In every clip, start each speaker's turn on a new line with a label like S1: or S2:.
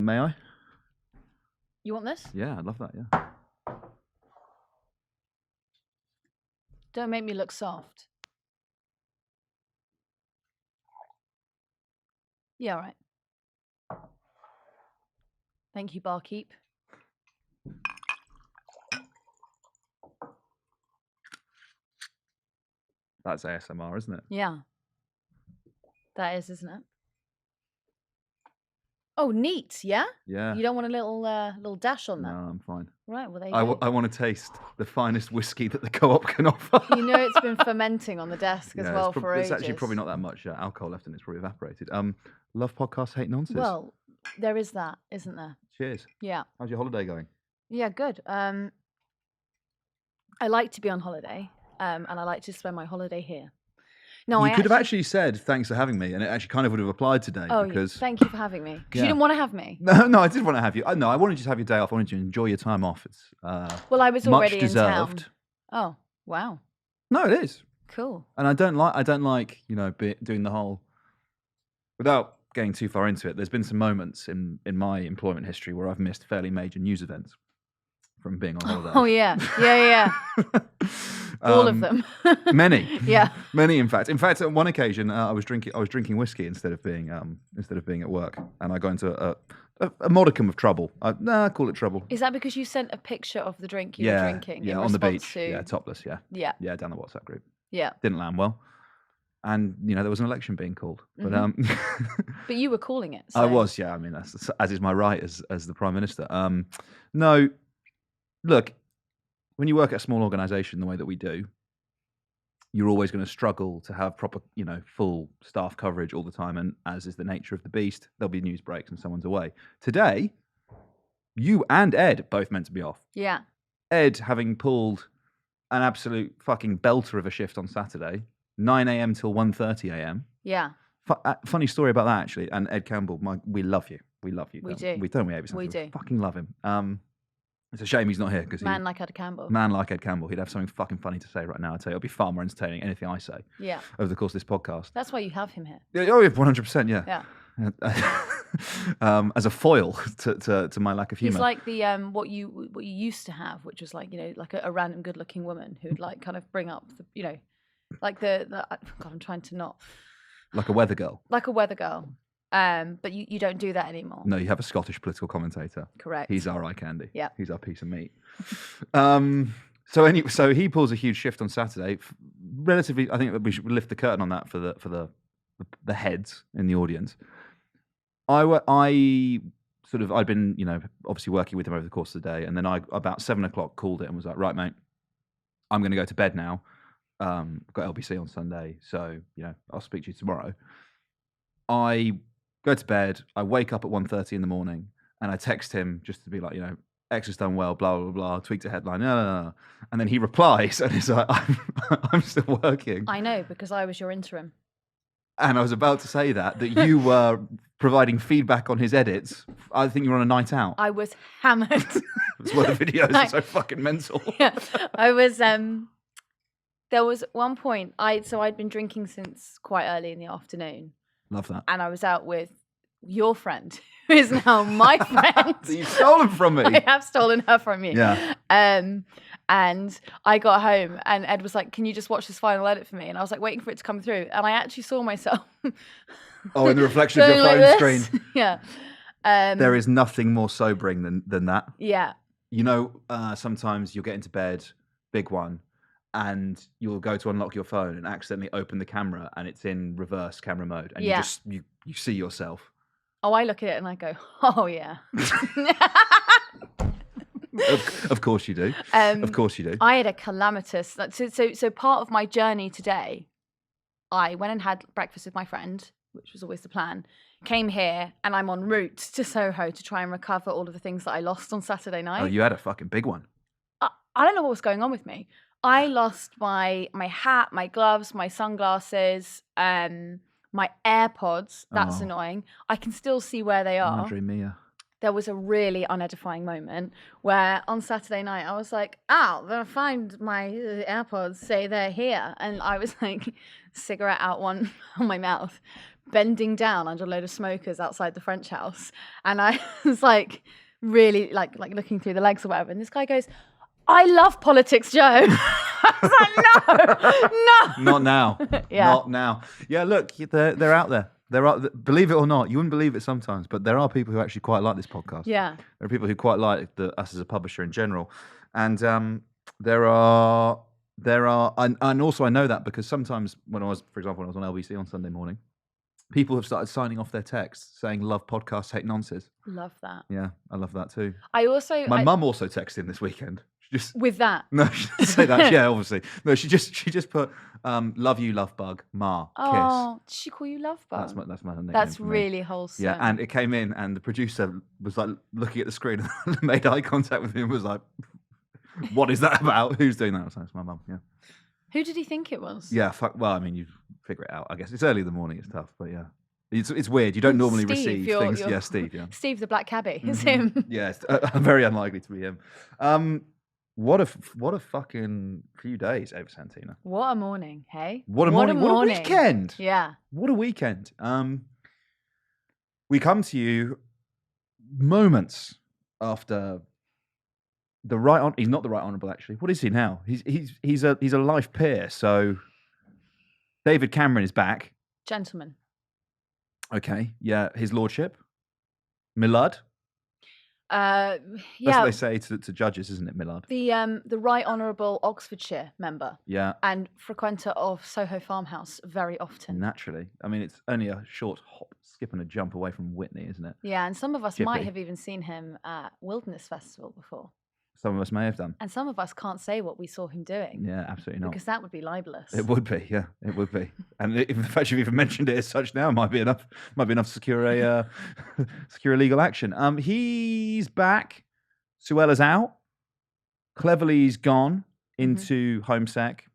S1: May I?
S2: You want this?
S1: Yeah, I'd love that, yeah.
S2: Don't make me look soft. Yeah, all right. Thank you, barkeep.
S1: That's ASMR, isn't it?
S2: Yeah. That is, isn't it? Oh, neat, yeah?
S1: Yeah.
S2: You don't want a little dash on that?
S1: No, I'm fine.
S2: Right, well, there you go.
S1: I want to taste the finest whiskey that the co-op can offer.
S2: You know it's been fermenting on the desk as well for ages.
S1: There's actually probably not that much alcohol left in it. It's probably evaporated. Love podcast, hate nonsense.
S2: Well, there is that, isn't there?
S1: Cheers.
S2: Yeah.
S1: How's your holiday going?
S2: Yeah, good. I like to be on holiday, and I like to spend my holiday here. No,
S1: you could have actually said thanks for having me, and it actually kind of would have applied today.
S2: Oh,
S1: because
S2: thank you for having me. Because you didn't want to have me.
S1: No, I did want to have you. No, I wanted you to have your day off. I wanted you to enjoy your time off. It's
S2: well, I was already
S1: much deserved.
S2: In town. Oh, wow.
S1: No, it is
S2: cool.
S1: And I don't like doing the whole. Without getting too far into it, there's been some moments in my employment history where I've missed fairly major news events from being on holiday.
S2: Oh yeah. All of them.
S1: Many.
S2: Yeah.
S1: Many, in fact. In fact, on one occasion, I was drinking whiskey instead of being at work, and I got into a modicum of trouble. Call it trouble.
S2: Is that because you sent a picture of the drink you were drinking?
S1: Yeah, on the beach. Yeah, topless. Yeah.
S2: Yeah.
S1: Yeah, down the WhatsApp group.
S2: Yeah.
S1: Didn't land well, and there was an election being called, but
S2: But you were calling it. So.
S1: I was. Yeah. I mean, that's as is my right as the Prime Minister. No, look. When you work at a small organisation the way that we do, you're always going to struggle to have proper, full staff coverage all the time. And as is the nature of the beast, there'll be news breaks and someone's away. Today, you and Ed both meant to be off.
S2: Yeah.
S1: Ed having pulled an absolute fucking belter of a shift on Saturday, 9 a.m. till 1:30 a.m.
S2: Yeah.
S1: Funny story about that, actually. And Ed Campbell, we love you. We love you.
S2: We do.
S1: We don't we, Ava?
S2: We do.
S1: Fucking love him. It's a shame he's not here because
S2: Man like Ed Campbell.
S1: He'd have something fucking funny to say right now. I'd say it'll be far more entertaining anything I say.
S2: Yeah.
S1: Over the course of this podcast.
S2: That's why you have him here.
S1: Yeah, 100%. Yeah.
S2: Yeah.
S1: As a foil to my lack of humour.
S2: He's like the what you used to have, which was like like a random good-looking woman who'd like kind of bring up the like the God, I'm trying to not
S1: like a weather girl.
S2: Like a weather girl. But you don't do that anymore.
S1: No, you have a Scottish political commentator.
S2: Correct.
S1: He's our eye candy.
S2: Yeah.
S1: He's our piece of meat. So he pulls a huge shift on Saturday. Relatively, I think we should lift the curtain on that for the heads in the audience. I'd been obviously working with him over the course of the day, and then I about 7 o'clock called it and was like, right, mate, I'm going to go to bed now. I've got LBC on Sunday, so I'll speak to you tomorrow. I go to bed, I wake up at 1:30 in the morning, and I text him just to be like, X has done well, blah, blah, blah, tweaked a headline, no. And then he replies, and he's like, I'm still working.
S2: I know, because I was your interim.
S1: And I was about to say that you were providing feedback on his edits. I think you were on a night out.
S2: I was hammered.
S1: That's why the videos are so fucking mental.
S2: Yeah, I was, there was one point, I'd been drinking since quite early in the afternoon.
S1: Love that.
S2: And I was out with your friend, who is now my friend.
S1: So you've stolen from me.
S2: I have stolen her from you.
S1: Yeah.
S2: And I got home and Ed was like, can you just watch this final edit for me? And I was like waiting for it to come through. And I actually saw myself.
S1: In the reflection of your phone
S2: like
S1: screen.
S2: Yeah.
S1: There is nothing more sobering than that.
S2: Yeah.
S1: Sometimes you'll get into bed, big one, and you'll go to unlock your phone and accidentally open the camera and it's in reverse camera mode. And you see yourself.
S2: Oh, I look at it and I go, oh, yeah.
S1: Of course you do. Of course you do.
S2: I had a calamitous... So part of my journey today, I went and had breakfast with my friend, which was always the plan, came here, and I'm en route to Soho to try and recover all of the things that I lost on Saturday night.
S1: Oh, you had a fucking big one.
S2: I don't know what was going on with me. I lost my hat, my gloves, my sunglasses, my AirPods. That's annoying. I can still see where they are.
S1: Madre mia.
S2: There was a really unedifying moment where on Saturday night I was like, "Oh, they'll find my AirPods. Say they're here," and I was like, cigarette out one on my mouth, bending down under a load of smokers outside the French house, and I was like really like looking through the legs or whatever, and this guy goes, "I love Politics, Joe." I was like, no.
S1: Not now.
S2: Yeah.
S1: Not now. Yeah, look, they're out there. Believe it or not, you wouldn't believe it sometimes, but there are people who actually quite like this podcast.
S2: Yeah.
S1: There are people who quite like us as a publisher in general, and there are, and also I know that because sometimes when I was, for example, when I was on LBC on Sunday morning, people have started signing off their texts saying "Love podcasts, hate nonces."
S2: Love that.
S1: Yeah, I love that too.
S2: My
S1: mum also texted in this weekend. She just
S2: with that.
S1: No, she didn't say that. Yeah, obviously. No, she just put "Love you, love bug, Ma, kiss."
S2: Oh, did she call you Love Bug?
S1: That's my nickname.
S2: That's
S1: for me.
S2: really wholesome.
S1: Yeah, and it came in, and the producer was like looking at the screen and made eye contact with me and was like, "What is that about? Who's doing that?" I was like, "It's my mum." Yeah.
S2: Who did he think it was?
S1: Yeah. Well, I mean, you figure it out. I guess it's early in the morning. It's tough, but yeah, it's weird. You don't normally
S2: Steve,
S1: receive things. Yeah, Steve. Yeah.
S2: Steve the Black Cabbie. It's him.
S1: Yeah, it's very unlikely to be him. What a fucking few days, Ava Santina.
S2: What a morning, hey?
S1: What a morning. What a weekend.
S2: Yeah.
S1: What a weekend. We come to you moments after he's not the Right Honourable, actually. What is he now? He's a life peer. So David Cameron is back.
S2: Gentleman.
S1: Okay. Yeah. His lordship. Milad.
S2: Yeah.
S1: That's what they say to judges, isn't it, Milad?
S2: The Right Honourable Oxfordshire member.
S1: Yeah.
S2: And frequenter of Soho Farmhouse very often.
S1: Naturally. I mean, it's only a short hop, skip and a jump away from Whitney, isn't it?
S2: Yeah, and some of us
S1: Chippy.
S2: might have even seen him at Wilderness Festival before.
S1: Some of us may have done.
S2: And some of us can't say what we saw him doing.
S1: Yeah, absolutely not.
S2: Because that would be libelous.
S1: It would be, yeah, it would be. And if the fact you've even mentioned it as such now might be enough to secure a legal action. He's back. Suella's out. Cleverly's gone into Home Sec.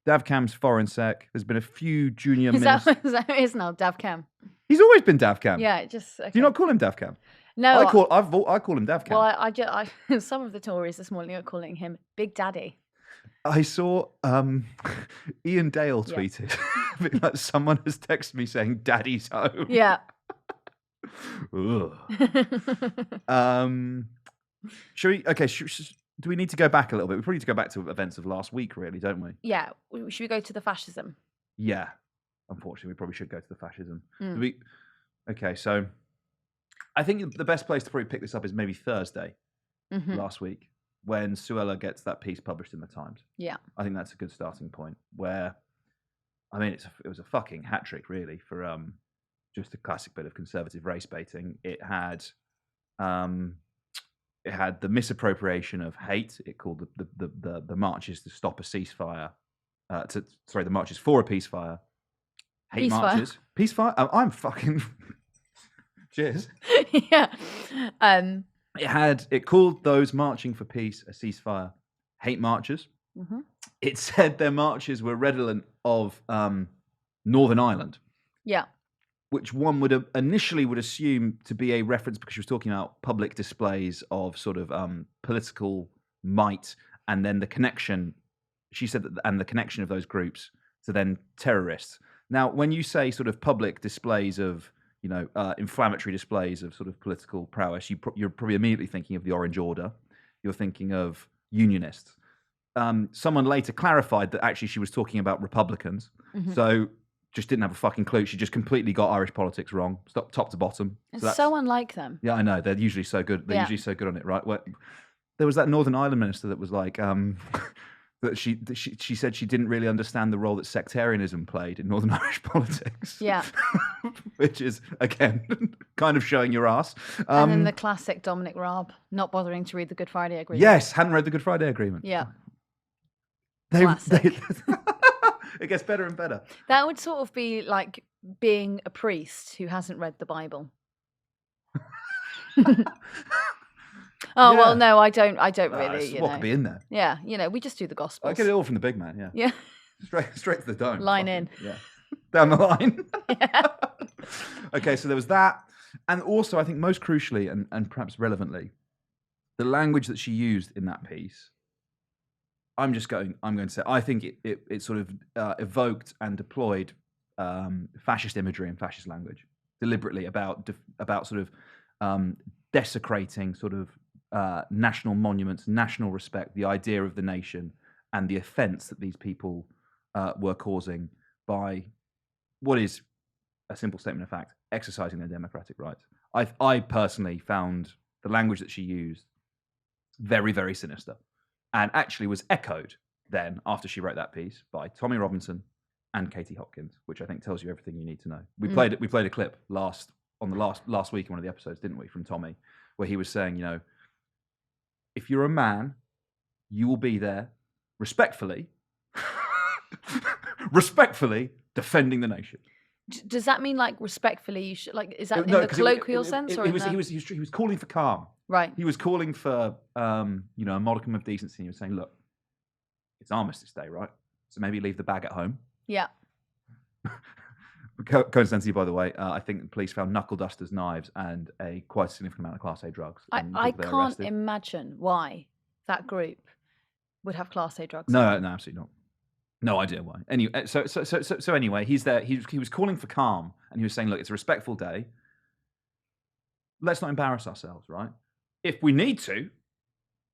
S1: Davcam's Foreign Sec. There's been a few junior ministers.
S2: That is now Davcam.
S1: He's always been Davcam.
S2: Yeah, just. Okay.
S1: Do you not call him Davcam?
S2: No,
S1: I call him Davcam.
S2: Well, I some of the Tories this morning are calling him Big Daddy.
S1: I saw Ian Dale tweeted like someone has texted me saying "Daddy's home."
S2: Yeah.
S1: Should we? Okay. Do we need to go back a little bit? We probably need to go back to events of last week, really, don't we?
S2: Yeah. Should we go to the fascism?
S1: Yeah. Unfortunately, we probably should go to the fascism.
S2: Mm.
S1: Okay, so I think the best place to probably pick this up is maybe Thursday last week when Suella gets that piece published in the Times.
S2: Yeah.
S1: I think that's a good starting point where, I mean, it was a fucking hat trick, really, for just a classic bit of conservative race baiting. It had the misappropriation of hate. It called the marches to stop a ceasefire. The marches for a peacefire. Hate marches. Peacefire? I'm fucking... Cheers.
S2: Yeah.
S1: It called those marching for peace a ceasefire hate marches. Mm-hmm. It said their marches were redolent of Northern Ireland.
S2: Yeah.
S1: Which one would initially assume to be a reference because she was talking about public displays of sort of political might, and then the connection. She said that, and the connection of those groups to then terrorists. Now, when you say sort of public displays of, inflammatory displays of sort of political prowess, you're probably immediately thinking of the Orange Order. You're thinking of unionists. Someone later clarified that actually she was talking about Republicans. Mm-hmm. So just didn't have a fucking clue. She just completely got Irish politics wrong, top to bottom.
S2: It's so unlike them.
S1: Yeah, I know. They're usually so good. They're usually so good on it, right? There was that Northern Ireland minister that was like... that she said she didn't really understand the role that sectarianism played in Northern Irish politics.
S2: Yeah.
S1: Which is, again, kind of showing your ass.
S2: And then the classic Dominic Raab not bothering to read the Good Friday Agreement.
S1: Yes, hadn't read the Good Friday Agreement.
S2: Yeah.
S1: Classic. It gets better and better.
S2: That would sort of be like being a priest who hasn't read the Bible. Oh, yeah. Well, no, I don't really,
S1: What could be in there?
S2: Yeah, we just do the Gospels.
S1: I get it all from the big man, yeah.
S2: Yeah.
S1: Straight to the dome.
S2: Line in.
S1: Yeah. Down the line.
S2: Yeah.
S1: Okay, so there was that. And also, I think most crucially and perhaps relevantly, the language that she used in that piece, I'm going to say, I think it sort of evoked and deployed fascist imagery and fascist language, deliberately about sort of desecrating sort of national monuments, national respect, the idea of the nation, and the offence that these people were causing by what is a simple statement of fact, exercising their democratic rights. I personally found the language that she used very, very sinister, and actually was echoed then after she wrote that piece by Tommy Robinson and Katie Hopkins, which I think tells you everything you need to know. We played a clip last week in one of the episodes, didn't we, from Tommy, where he was saying, you know, if you're a man, you will be there respectfully defending the nation.
S2: Does that mean like respectfully? You should like. Is that in the colloquial sense, or
S1: he was calling for calm?
S2: Right.
S1: He was calling for you know, a modicum of decency. He was saying, look, it's Armistice Day, right? So maybe leave the bag at home.
S2: Yeah.
S1: Coincidentally, by the way, I think the police found knuckle dusters, knives, and a quite significant amount of Class A drugs.
S2: I can't imagine why that group would have Class A drugs.
S1: No, absolutely not. No idea why. Anyway, so anyway, he's there. He was calling for calm, and he was saying, look, it's a respectful day. Let's not embarrass ourselves, right? If we need to,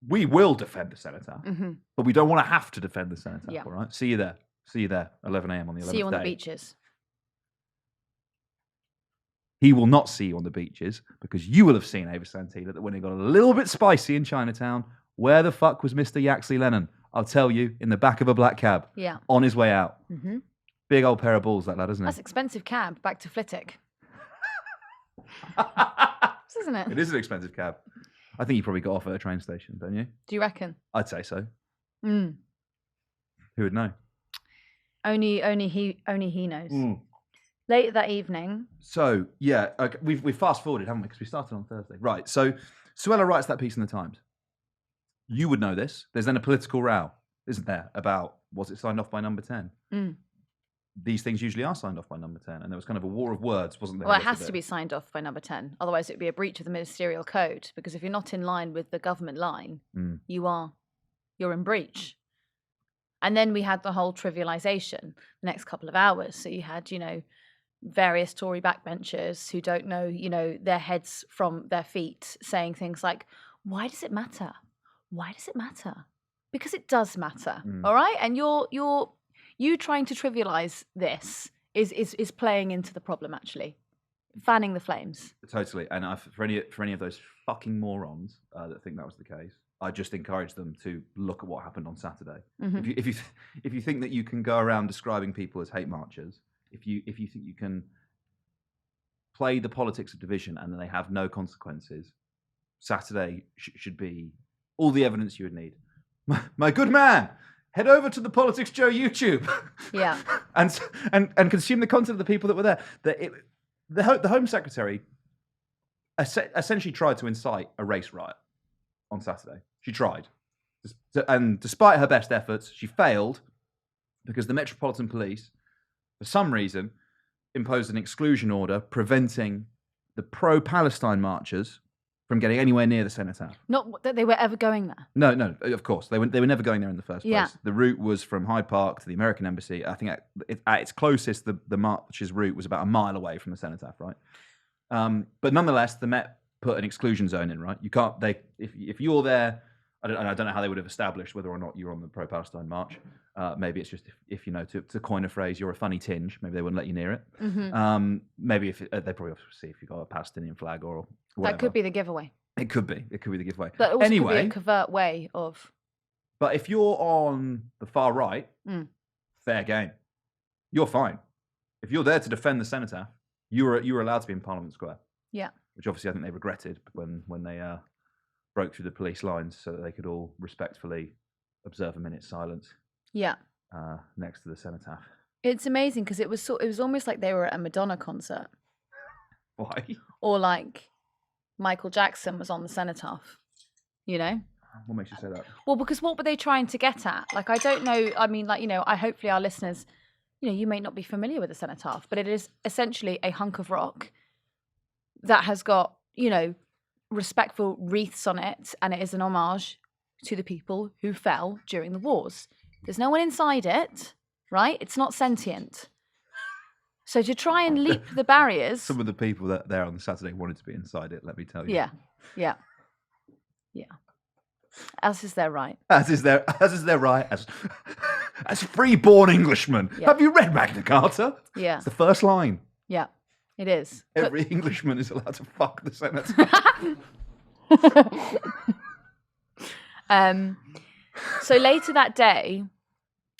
S1: we will defend the Cenotaph, but we don't want to have to defend the Cenotaph. Yeah. All right. See you there. 11 a.m. on the 11th day.
S2: See you on the beaches.
S1: He will not see you on the beaches because you will have seen Ava Santila that when it got a little bit spicy in Chinatown, where the fuck was Mr. Yaxley Lennon? I'll tell you, in the back of a black cab.
S2: Yeah.
S1: On his way out. Mm-hmm. Big old pair of balls, that lad, isn't it?
S2: That's expensive cab back to Flitwick. Isn't it?
S1: It is an expensive cab. I think you probably got off at a train station, don't you?
S2: Do you reckon?
S1: I'd say so. Who would know?
S2: Only he knows. Later that evening.
S1: So yeah, we've fast forwarded, haven't we? Because we started on Thursday, right? So Suella writes that piece in the Times. You would know this. There's then a political row, isn't there, about was it signed off by number 10? These things usually are signed off by number 10, and there was kind of a war of words, wasn't there?
S2: Well, it has to be signed off by number 10, otherwise it would be a breach of the ministerial code. Because if you're not in line with the government line, you're in breach. And then we had the whole trivialisation the next couple of hours. So you had, you know, various Tory backbenchers who don't know, you know, their heads from their feet, saying things like, "Why does it matter? Why does it matter?" Because it does matter, all right? And you trying to trivialise this is playing into the problem, actually, fanning the flames.
S1: Totally. And for any of those fucking morons that think that was the case, I just encourage them to look at what happened on Saturday. If you think that you can go around describing people as hate marchers, if you think you can play the politics of division and then they have no consequences, Saturday should be all the evidence you would need. My good man, head over to the PoliticsJOE YouTube,
S2: yeah,
S1: and consume the content of the people that were there. The Home Secretary essentially tried to incite a race riot on Saturday. She tried, and despite her best efforts, she failed because the Metropolitan Police, for some reason, imposed an exclusion order preventing the pro-Palestine marchers from getting anywhere near the Cenotaph. Not
S2: that they were ever going there.
S1: No, of course. They were never going there in the first place. Yeah. The route was from Hyde Park to the American Embassy. I think at its closest, the march's route was about a mile away from the Cenotaph, right? But nonetheless, the Met put an exclusion zone in, right? You can't, if you're there, I don't know how they would have established whether or not you're on the pro-Palestine march. Maybe it's just if you know, to coin a phrase, you're a funny tinge. Maybe they wouldn't let you near it. Maybe if they probably see if you've got a Palestinian flag or whatever.
S2: That could be the giveaway.
S1: It could be the giveaway.
S2: But also could be a covert way of.
S1: But if you're on the far right, fair game. You're fine. If you're there to defend the Cenotaph, you were allowed to be in Parliament Square.
S2: Yeah.
S1: Which obviously I think they regretted when they broke through the police lines so that they could all respectfully observe a minute's silence.
S2: Yeah.
S1: Next to the Cenotaph.
S2: It's amazing because it was almost like they were at a Madonna concert.
S1: Why?
S2: Or like Michael Jackson was on the Cenotaph. You know?
S1: What makes you say that?
S2: Well, because what were they trying to get at? Like, I don't know. I mean, like, you know, hopefully our listeners, you know, you may not be familiar with the Cenotaph, but it is essentially a hunk of rock that has got, you know, respectful wreaths on it, and it is an homage to the people who fell during the wars. There's no one inside it, right? It's not sentient. So to try and leap the barriers.
S1: Some of the people that there on the Saturday wanted to be inside it, let me tell you.
S2: Yeah. As is their right.
S1: As is their right as free-born Englishmen.
S2: Yeah.
S1: Have you read Magna Carta?
S2: Yeah.
S1: It's the first line.
S2: Yeah, it is.
S1: Every Englishman is allowed to fuck the Senate.
S2: So later that day,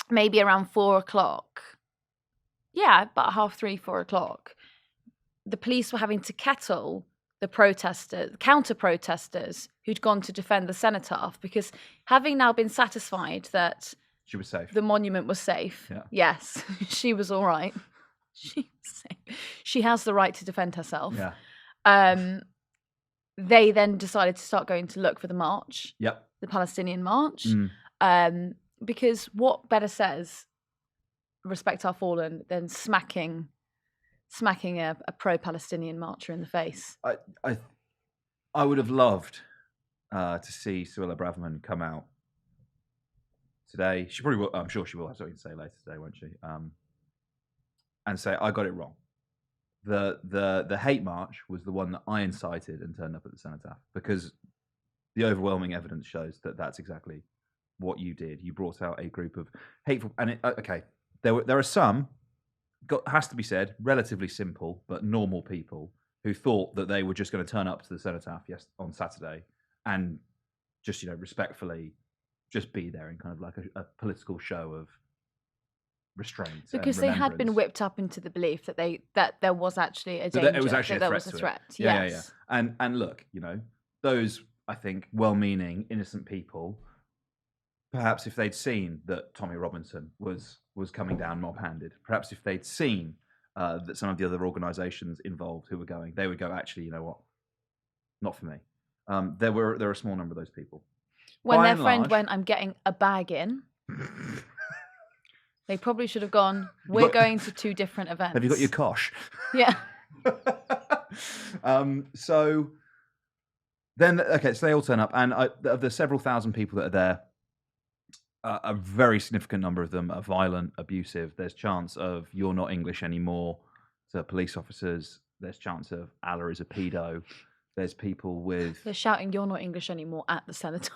S2: maybe around 4:00, about 3:30, 4:00, the police were having to kettle the counter-protesters who'd gone to defend the Cenotaph, because having now been satisfied that
S1: She was safe.
S2: the monument was safe, yes, she was all right. She was safe. She has the right to defend herself.
S1: Yeah.
S2: They then decided to start going to look for the march.
S1: Yep.
S2: The Palestinian march. Because what better says respect our fallen than smacking a pro-Palestinian marcher in the face?
S1: I would have loved to see Suella Braverman come out today. She probably will. I'm sure she will have something to say later today, won't she? And say, I got it wrong. The hate march was the one that I incited and turned up at the Cenotaph, because the overwhelming evidence shows that that's exactly what you did. You brought out a group of hateful, and there are some, has to be said, relatively simple but normal people who thought that they were just going to turn up to the Cenotaph on Saturday and just, respectfully just be there in kind of like a political show of restraint.
S2: Because they had been whipped up into the belief that there was actually a danger,
S1: it was actually
S2: there was a threat.
S1: Yeah. And look, those, I think, well-meaning, innocent people, perhaps if they'd seen that Tommy Robinson was coming down mob-handed, perhaps if they'd seen that some of the other organisations involved who were going, they would go, actually, you know what, not for me. There were a small number of those people.
S2: When their friend went, I'm getting a bag in, they probably should have gone, we're going to 2 different events.
S1: Have you got your kosh?
S2: Yeah.
S1: So then, so they all turn up, and of the several thousand people that are there, a very significant number of them are violent, abusive. There's chants of "you're not English anymore" to police officers. There's chants of "Allah is a pedo." There's people with...
S2: They're shouting "you're not English anymore" at the Cenotaph.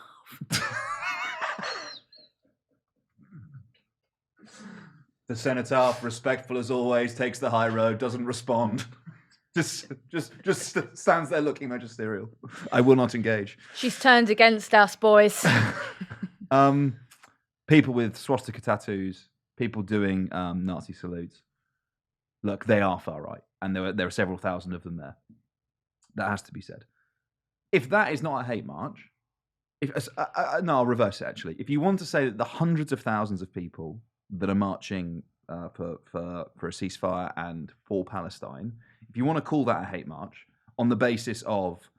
S1: The Cenotaph, respectful as always, takes the high road, doesn't respond. Just stands there looking magisterial. I will not engage.
S2: She's turned against us, boys.
S1: People with swastika tattoos, people doing Nazi salutes. Look, they are far right, and there are several thousand of them there. That has to be said. If that is not a hate march, no, I'll reverse it actually. If you want to say that the hundreds of thousands of people that are marching for a ceasefire and for Palestine, if you want to call that a hate march on the basis of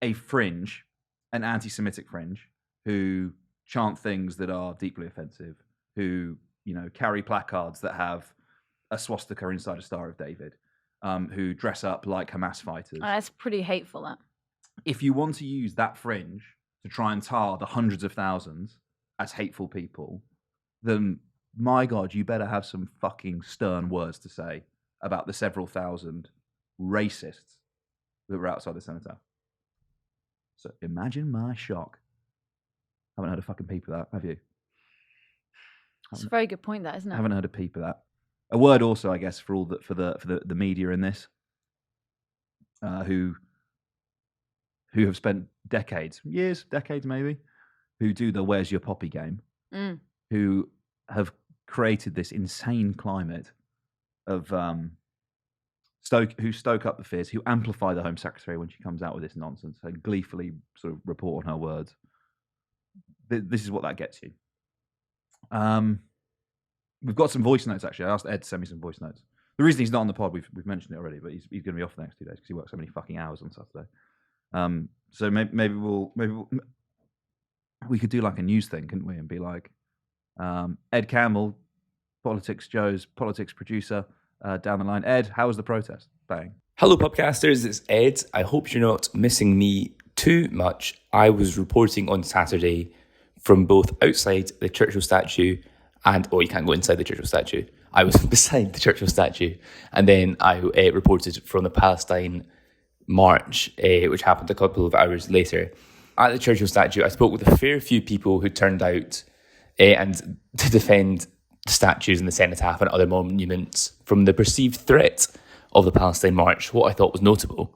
S1: a fringe, an anti-Semitic fringe, who chant things that are deeply offensive, who carry placards that have a swastika inside a Star of David, who dress up like Hamas fighters.
S2: That's pretty hateful, that.
S1: If you want to use that fringe to try and tar the hundreds of thousands as hateful people, then my God, you better have some fucking stern words to say about the several thousand racists that were outside the Cenotaph. So imagine my shock. Haven't heard a fucking peep of that, have you?
S2: That's a very good point, that, isn't it?
S1: Haven't heard a peep of that. A word also, I guess, for the media in this, who have spent decades maybe, who do the "Where's Your Poppy" game, who have created this insane climate of who stoke up the fears, who amplify the Home Secretary when she comes out with this nonsense and gleefully sort of report on her words. This is what that gets you. We've got some voice notes, actually. I asked Ed to send me some voice notes. The reason he's not on the pod, we've mentioned it already, but he's going to be off the next 2 days because he works so many fucking hours on Saturday. So maybe we could do like a news thing, couldn't we? And be like, Ed Campbell, PoliticsJOE's politics producer, down the line. Ed, how was the protest? Bang.
S3: Hello, Pubcasters. It's Ed. I hope you're not missing me too much. I was reporting on Saturday from both outside the Churchill statue and, you can't go inside the Churchill statue, I was beside the Churchill statue, and then I reported from the Palestine march, which happened a couple of hours later. At the Churchill statue, I spoke with a fair few people who turned out and to defend the statues and the Cenotaph and other monuments from the perceived threat of the Palestine march. What I thought was notable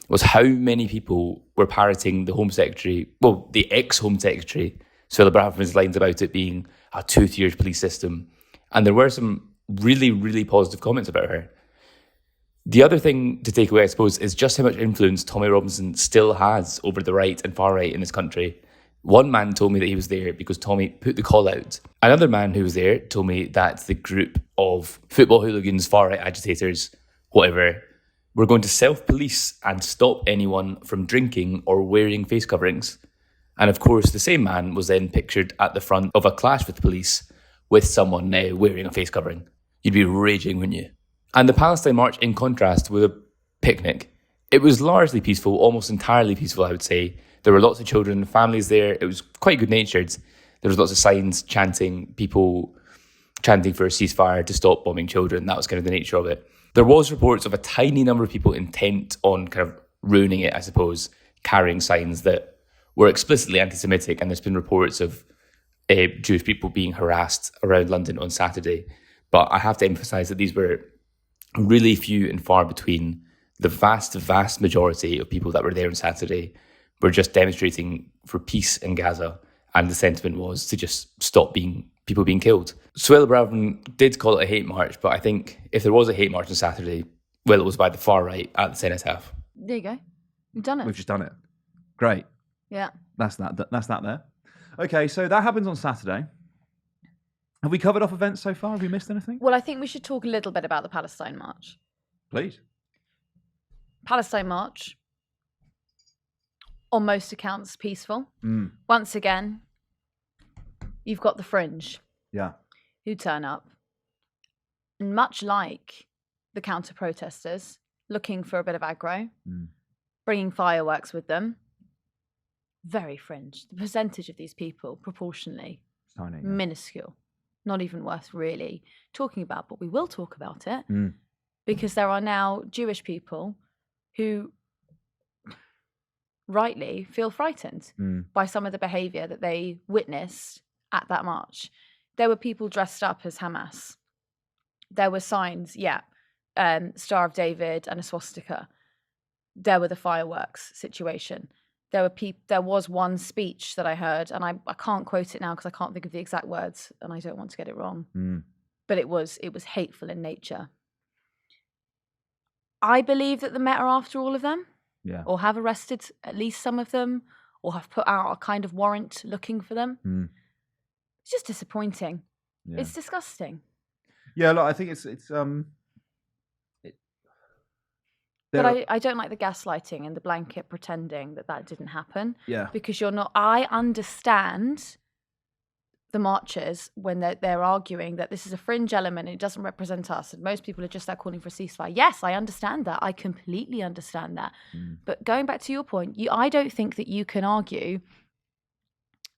S3: was how many people were parroting the Home Secretary, well, the ex-Home Secretary, Suella Braverman's lines about it being a two-tiered police system. And there were some really, really positive comments about her. The other thing to take away, I suppose, is just how much influence Tommy Robinson still has over the right and far right in this country. One man told me that he was there because Tommy put the call out. Another man who was there told me that the group of football hooligans, far right agitators, whatever, were going to self-police and stop anyone from drinking or wearing face coverings. And of course, the same man was then pictured at the front of a clash with the police with someone now wearing a face covering. You'd be raging, wouldn't you? And the Palestine March, in contrast, with a picnic. It was largely peaceful, almost entirely peaceful, I would say. There were lots of children, families there. It was quite good-natured. There was lots of signs chanting, people chanting for a ceasefire to stop bombing children. That was kind of the nature of it. There was reports of a tiny number of people intent on kind of ruining it, I suppose, carrying signs that were explicitly anti-Semitic, and there's been reports of Jewish people being harassed around London on Saturday. But I have to emphasise that these were really few and far between. The vast, vast majority of people that were there on Saturday were just demonstrating for peace in Gaza, and the sentiment was to just stop people being killed. Suella Braverman did call it a hate march, but I think if there was a hate march on Saturday, well, it was by the far right at the Cenotaph.
S2: There you go. We've done it.
S1: We've just done it. Great.
S2: Yeah.
S1: That's that there. Okay, so that happens on Saturday. Have we covered off events so far? Have we missed anything?
S2: Well, I think we should talk a little bit about the Palestine March.
S1: Please.
S2: Palestine March, on most accounts, peaceful.
S1: Mm.
S2: Once again, you've got the fringe.
S1: Yeah.
S2: Who turn up. And much like the counter-protesters, looking for a bit of aggro, bringing fireworks with them, very fringe. The percentage of these people, proportionally,
S1: Tiny, yeah.
S2: minuscule. Not even worth really talking about, but we will talk about it because there are now Jewish people who rightly feel frightened by some of the behaviour that they witnessed at that march. There were people dressed up as Hamas. There were signs, Star of David and a swastika. There were the fireworks situation. There was one speech that I heard, and I can't quote it now because I can't think of the exact words, and I don't want to get it wrong. But it was hateful in nature. I believe that the Met are after all of them, or have arrested at least some of them, or have put out a kind of warrant looking for them. It's just disappointing. Yeah. It's disgusting.
S1: Yeah, look, I think it's
S2: But I don't like the gaslighting and the blanket pretending that didn't happen.
S1: Yeah.
S2: Because you're not. I understand the marchers when they're arguing that this is a fringe element and it doesn't represent us, and most people are just there calling for a ceasefire. Yes, I understand that. I completely understand that. But going back to your point, I don't think that you can argue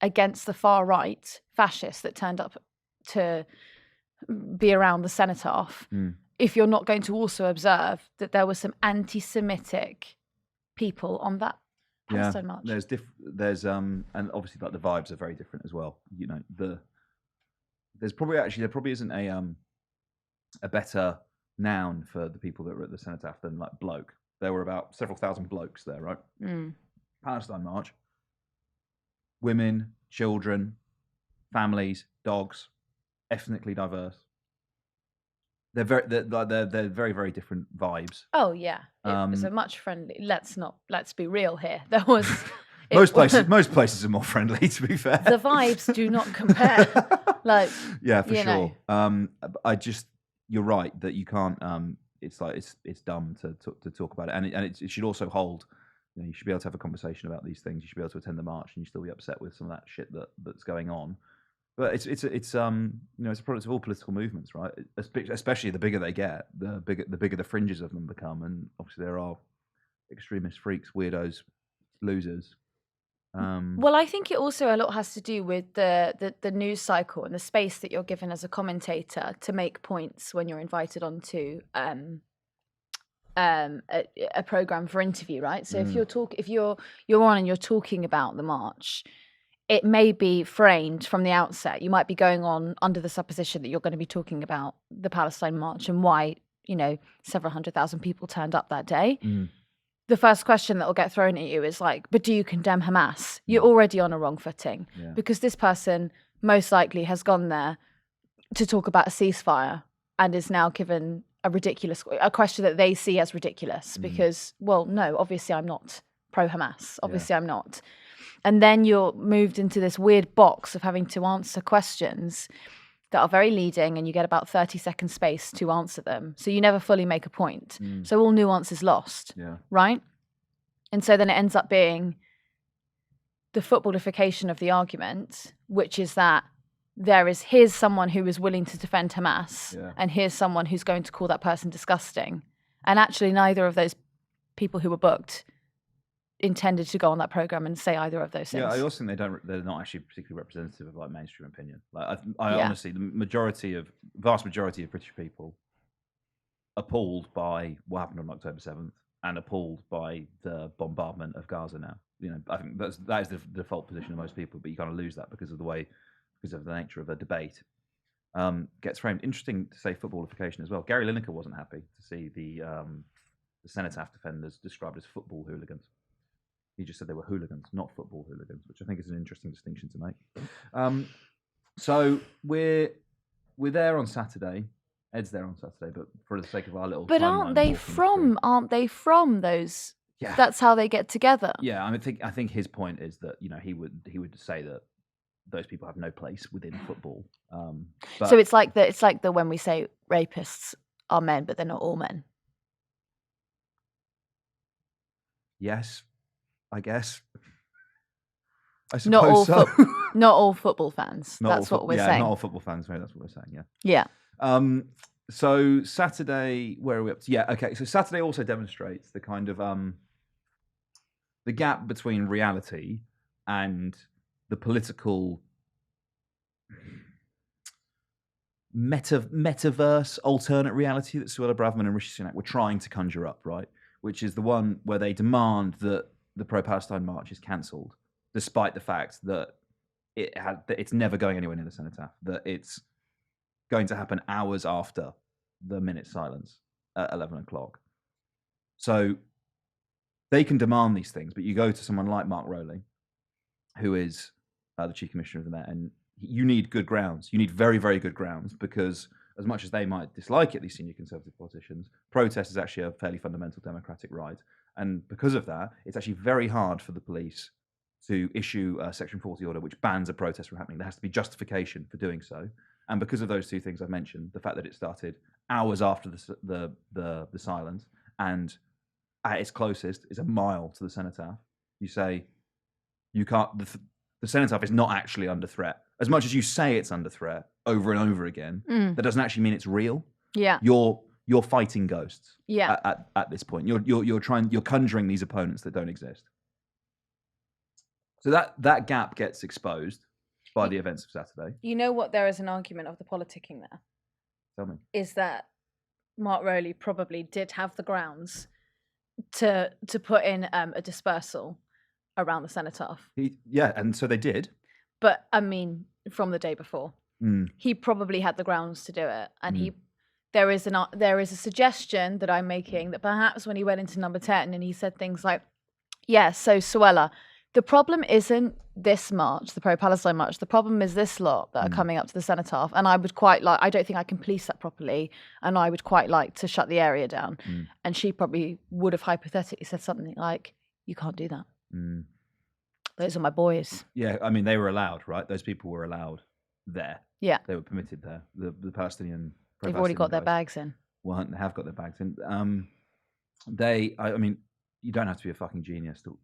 S2: against the far right fascists that turned up to be around the Cenotaph. If you're not going to also observe that there were some anti-Semitic people on that Palestine march.
S1: There's and obviously like the vibes are very different as well. You know, there probably isn't a better noun for the people that were at the Cenotaph than like bloke. There were about several thousand blokes there, right? Palestine march. Women, children, families, dogs, ethnically diverse. They're very, very different vibes.
S2: Oh yeah, it was a much friendly. Let's be real here. There was
S1: most places are more friendly. To be fair,
S2: the vibes do not compare. Like
S1: yeah, for sure. You're right that you can't. It's like it's dumb to talk about it, and it should also hold. You know, you should be able to have a conversation about these things. You should be able to attend the march, and you still be upset with some of that shit that's going on. But it's a product of all political movements, right? Especially the bigger they get, the bigger the fringes of them become, and obviously there are extremist freaks, weirdos, losers,
S2: Well, I think it also a lot has to do with the news cycle and the space that you're given as a commentator to make points when you're invited onto a program for interview, right? So if you're on and you're talking about the march, it may be framed from the outset. You might be going on under the supposition that you're going to be talking about the Palestine march and why, several 100,000 people turned up that day. The first question that will get thrown at you is like, but do you condemn Hamas? You're already on a wrong footing because this person most likely has gone there to talk about a ceasefire and is now given a question that they see as ridiculous because, well, no, obviously I'm not pro-Hamas. Obviously I'm not. And then you're moved into this weird box of having to answer questions that are very leading and you get about 30-second space to answer them. So you never fully make a point. So all nuance is lost, right? And so then it ends up being the footballification of the argument, which is that here's someone who is willing to defend Hamas and here's someone who's going to call that person disgusting. And actually neither of those people who were booked intended to go on that program and say either of those things.
S1: Yeah, I also think they're not actually particularly representative of like mainstream opinion. Like I honestly, the vast majority of British people appalled by what happened on October 7th and appalled by the bombardment of Gaza now. I think that is the default position of most people, but you kind of lose that because of the nature of the debate. Gets framed. Interesting to say footballification as well. Gary Lineker wasn't happy to see the Cenotaph defenders described as football hooligans. He just said they were hooligans, not football hooligans, which I think is an interesting distinction to make. So we're there on Saturday. Ed's there on Saturday, but for the sake of our little.
S2: But aren't they from those?
S1: Yeah,
S2: that's how they get together.
S1: Yeah, I think his point is that he would say that those people have no place within football.
S2: So it's like the when we say rapists are men, but they're not all men.
S1: Yes. I guess. I suppose
S2: not all football fans. That's what we're saying.
S1: Not all football fans. That's what we're saying.
S2: Yeah.
S1: So Saturday, where are we up to? Yeah. Okay. So Saturday also demonstrates the kind of the gap between reality and the political metaverse alternate reality that Suella Braverman and Rishi Sunak were trying to conjure up, right? Which is the one where they demand that the pro-Palestine march is cancelled, despite the fact that it's never going anywhere near the Cenotaph, that it's going to happen hours after the minute silence at 11 o'clock. So they can demand these things, but you go to someone like Mark Rowley, who is the Chief Commissioner of the Met, and you need good grounds. You need very, very good grounds, because as much as they might dislike it, these senior Conservative politicians, protest is actually a fairly fundamental democratic right. And because of that, it's actually very hard for the police to issue a Section 40 order which bans a protest from happening. There has to be justification for doing so. And because of those two things I've mentioned, the fact that it started hours after the silence and at its closest is a mile to the Cenotaph, you say you can't. The Cenotaph is not actually under threat. As much as you say it's under threat over and over again, that doesn't actually mean it's real.
S2: Yeah.
S1: You're fighting ghosts.
S2: Yeah.
S1: At this point, you're conjuring these opponents that don't exist. So that gap gets exposed by the events of Saturday.
S2: You know what? There is an argument of the politicking there.
S1: Tell me.
S2: Is that Mark Rowley probably did have the grounds to put in a dispersal around the Cenotaph.
S1: And so they did.
S2: But I mean, from the day before, he probably had the grounds to do it, and there is a suggestion that I'm making that perhaps when he went into number 10 and he said things like, so Suella, the problem isn't this march, the pro-Palestine march, the problem is this lot that are coming up to the Cenotaph, and I don't think I can police that properly, and I would quite like to shut the area down. And she probably would have hypothetically said something like, you can't do that. Those are my boys.
S1: Yeah, I mean, they were allowed, right? Those people were allowed there.
S2: Yeah.
S1: They were permitted there. The Palestinian...
S2: They've already got their bags in.
S1: Well, they have got their bags in. I mean, you don't have to be a fucking genius to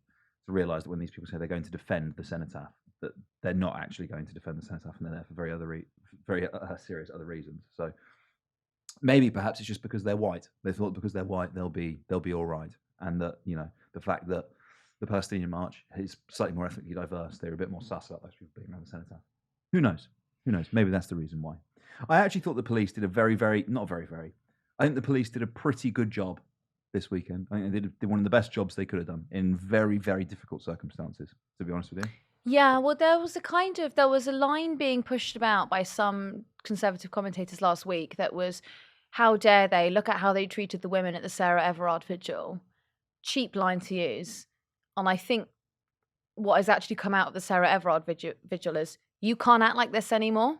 S1: realise that when these people say they're going to defend the Cenotaph, that they're not actually going to defend the Cenotaph, and they're there for very serious other reasons. So maybe perhaps it's just because they're white. They thought because they're white they'll be all right, and that the fact that the Palestinian march is slightly more ethnically diverse. They're a bit more sus about those people being around the Cenotaph. Who knows? Who knows? Maybe that's the reason why. I actually thought the police did a I think the police did a pretty good job this weekend. I think they did one of the best jobs they could have done in very, very difficult circumstances, to be honest with you.
S2: Yeah, well, there was a line being pushed about by some Conservative commentators last week that was, how dare they, look at how they treated the women at the Sarah Everard vigil. Cheap line to use. And I think what has actually come out of the Sarah Everard vigil is, you can't act like this anymore.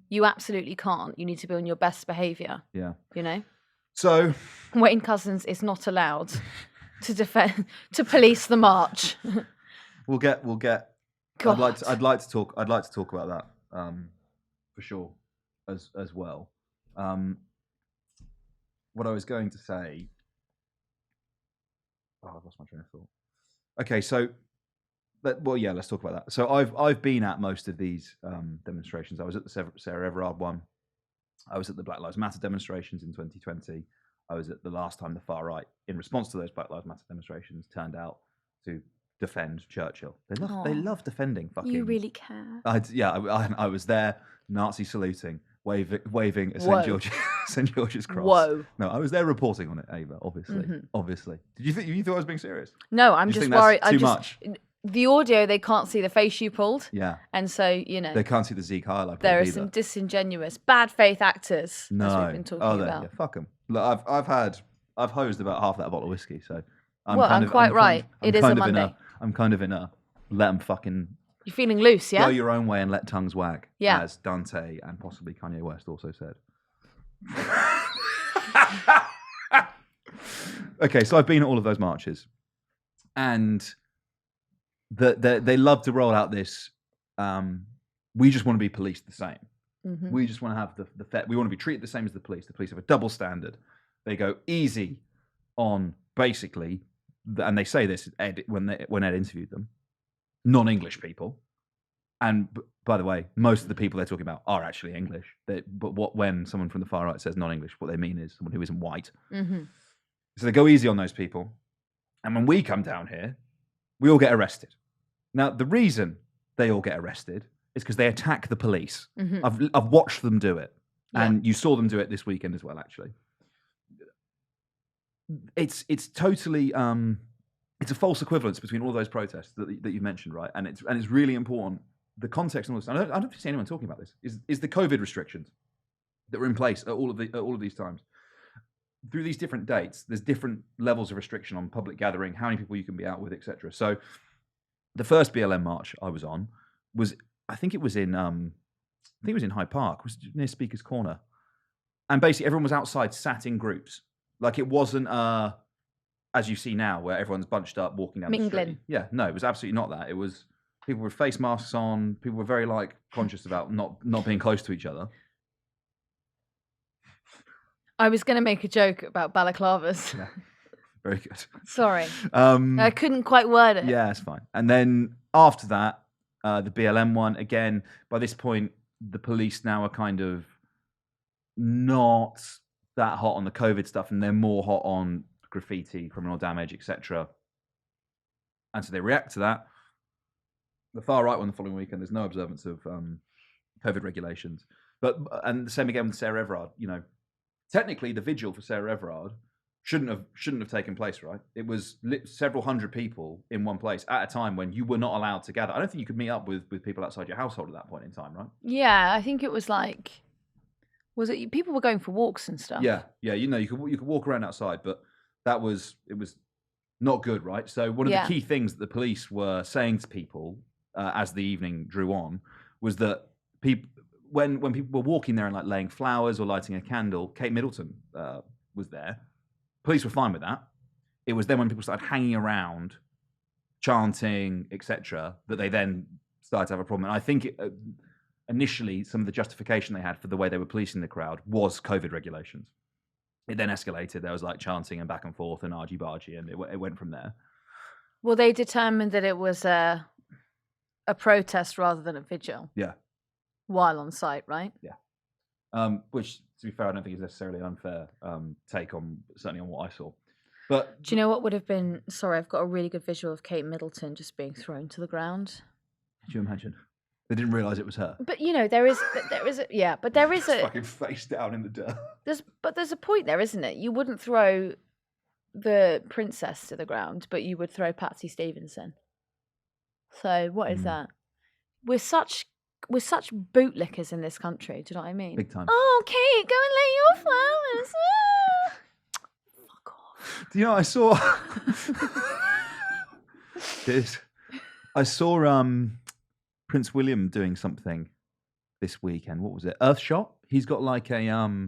S2: You absolutely can't. You need to be on your best behaviour.
S1: Yeah.
S2: You know?
S1: So
S2: Wayne Couzens is not allowed to police the march.
S1: We'll get
S2: God.
S1: I'd like to talk about that for sure as well. What I was going to say. Oh, I've lost my train of thought. Okay, so let's talk about that. So I've been at most of these demonstrations. I was at the Sarah Everard one. I was at the Black Lives Matter demonstrations in 2020. I was at the last time the far right, in response to those Black Lives Matter demonstrations, turned out to defend Churchill. They love defending fucking.
S2: You really care.
S1: I was there, Nazi saluting, waving a St. George's cross.
S2: Whoa.
S1: No, I was there reporting on it, Ava. Obviously. Did you thought I was being serious?
S2: No, I'm just worried.
S1: Too much.
S2: The audio, they can't see the face you pulled.
S1: Yeah.
S2: And so,
S1: they can't see the Zeke highlight.
S2: There are some disingenuous, bad faith actors.
S1: No.
S2: As we've been talking about.
S1: Yeah, fuck them. Look, I've hosed about half that bottle of whiskey, so I'm
S2: right. It is a Monday.
S1: I'm kind of in a let them fucking.
S2: You're feeling loose, yeah?
S1: Go your own way and let tongues wag.
S2: Yeah.
S1: As Dante and possibly Kanye West also said. Okay, so I've been at all of those marches, and they love to roll out this. We just want to be policed the same.
S2: Mm-hmm.
S1: We just want to have we want to be treated the same as the police. The police have a double standard. They go easy on basically, and they say this when Ed interviewed them, non-English people. And by the way, most of the people they're talking about are actually English. But when someone from the far right says non-English, what they mean is someone who isn't white.
S2: Mm-hmm.
S1: So they go easy on those people. And when we come down here, we all get arrested. Now, the reason they all get arrested is because they attack the police.
S2: Mm-hmm.
S1: I've watched them do it.
S2: Yeah.
S1: And you saw them do it this weekend as well, actually. It's totally... it's a false equivalence between all those protests that you mentioned, right? And it's really important. The context and all this. I don't see anyone talking about this. Is the COVID restrictions that were in place at all of these times. Through these different dates, there's different levels of restriction on public gathering, how many people you can be out with, etc. So, the first BLM march I was on was, I think it was in Hyde Park, it was near Speaker's Corner, and basically everyone was outside, sat in groups. Like it wasn't as you see now, where everyone's bunched up, walking down the street. Yeah, no, it was absolutely not that. It was people with face masks on. People were very conscious about not being close to each other.
S2: I was going to make a joke about balaclavas.
S1: Yeah, very good.
S2: Sorry, I couldn't quite word it.
S1: Yeah, it's fine. And then after that, the BLM one again. By this point, the police now are kind of not that hot on the COVID stuff, and they're more hot on graffiti, criminal damage, etc. And so they react to that. The far right one the following weekend, there's no observance of COVID regulations. And the same again with Sarah Everard. Technically, the vigil for Sarah Everard shouldn't have taken place, right? It was several hundred people in one place at a time when you were not allowed to gather. I don't think you could meet up with people outside your household at that point in time, right?
S2: Yeah, I think it was was it people were going for walks and stuff?
S1: Yeah. You could walk around outside, but it was not good, right? So one of the key things that the police were saying to people as the evening drew on was that when people were walking there and laying flowers or lighting a candle, Kate Middleton was there. Police were fine with that. It was then when people started hanging around, chanting, etc., that they then started to have a problem. And I think initially some of the justification they had for the way they were policing the crowd was COVID regulations. It then escalated. There was chanting and back and forth and argy-bargy, and it went from there.
S2: Well, they determined that it was a protest rather than a vigil.
S1: Yeah.
S2: While on site, right?
S1: Yeah. Which, to be fair, I don't think is necessarily an unfair take on, certainly on what I saw. But
S2: Do you know what would have been? Sorry, I've got a really good visual of Kate Middleton just being thrown to the ground.
S1: could you imagine? They didn't realise it was her.
S2: But there is a
S1: Fucking face down in the dirt.
S2: there's a point there, isn't it? You wouldn't throw the princess to the ground, but you would throw Patsy Stevenson. So what is that? We're such bootlickers in this country. Do you know what I mean?
S1: Big time.
S2: Oh, Kate, go and lay your flowers. Fuck off.
S1: Do you know, I saw... I saw Prince William doing something this weekend. What was it? Earthshot? He's got like a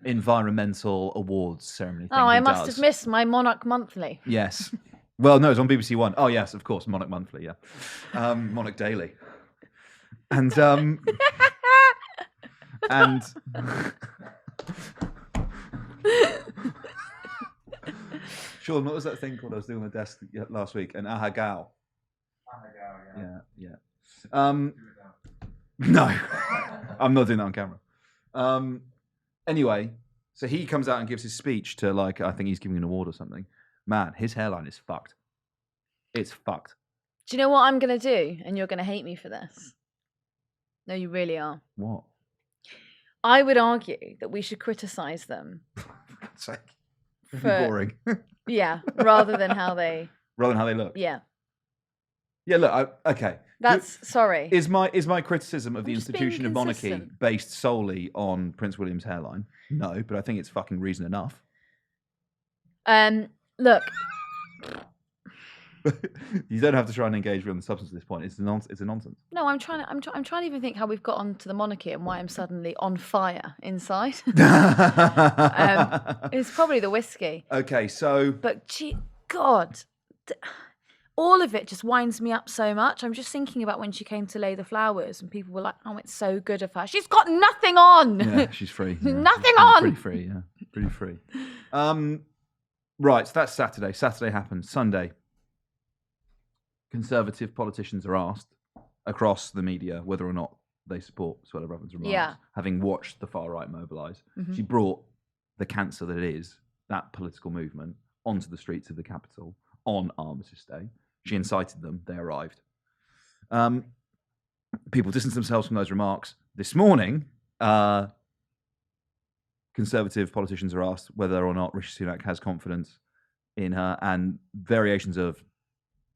S1: environmental awards ceremony thing.
S2: Oh, I
S1: he
S2: must
S1: does.
S2: have missed my Monarch Monthly.
S1: Yes. Well, no, it's on BBC One. Oh, yes, of course, Monarch Monthly, yeah. Monarch Daily. And and Sean, what was that thing called I was doing on the desk last week? An ahagao. Yeah. No, I'm not doing that on camera. Anyway, so he comes out and gives his speech to, like, I think he's giving an award or something. Man, his hairline is fucked. It's fucked.
S2: Do you know what I'm going to do? And you're going to hate me for this. No, you really are.
S1: What?
S2: I would argue that we should criticise them.
S1: For God's sake. It'd
S2: For-
S1: be boring.
S2: Yeah, rather than how they...
S1: Rather than how they look.
S2: Yeah.
S1: Yeah, look, okay.
S2: Sorry.
S1: Is my criticism of the
S2: I'm just being
S1: institution of monarchy
S2: consistent.
S1: based solely on Prince William's hairline? No, but I think it's fucking reason enough.
S2: Look,
S1: You don't have to try and engage with on the substance at this point. It's a nonsense.
S2: no, I'm trying to even think how we've got onto the monarchy and why I'm suddenly on fire inside. It's probably the whiskey.
S1: Okay, so
S2: But God, all of it just winds me up so much. I'm just thinking about when she came to lay the flowers and people were like, oh, it's so good of her. She's got nothing on.
S1: yeah, she's free. Yeah.
S2: Nothing
S1: She's
S2: on.
S1: Pretty free, yeah. Pretty free. Right, so that's Saturday. Saturday happens. Sunday, Conservative politicians are asked across the media whether or not they support Suella Braverman's remarks,
S2: Yeah.
S1: having watched the far right mobilise.
S2: Mhm.
S1: She brought the cancer that is that political movement onto the streets of the capital on Armistice Day. She incited them. They arrived. People distanced themselves from those remarks. This morning, Conservative politicians are asked whether or not Rishi Sunak has confidence in her, and variations of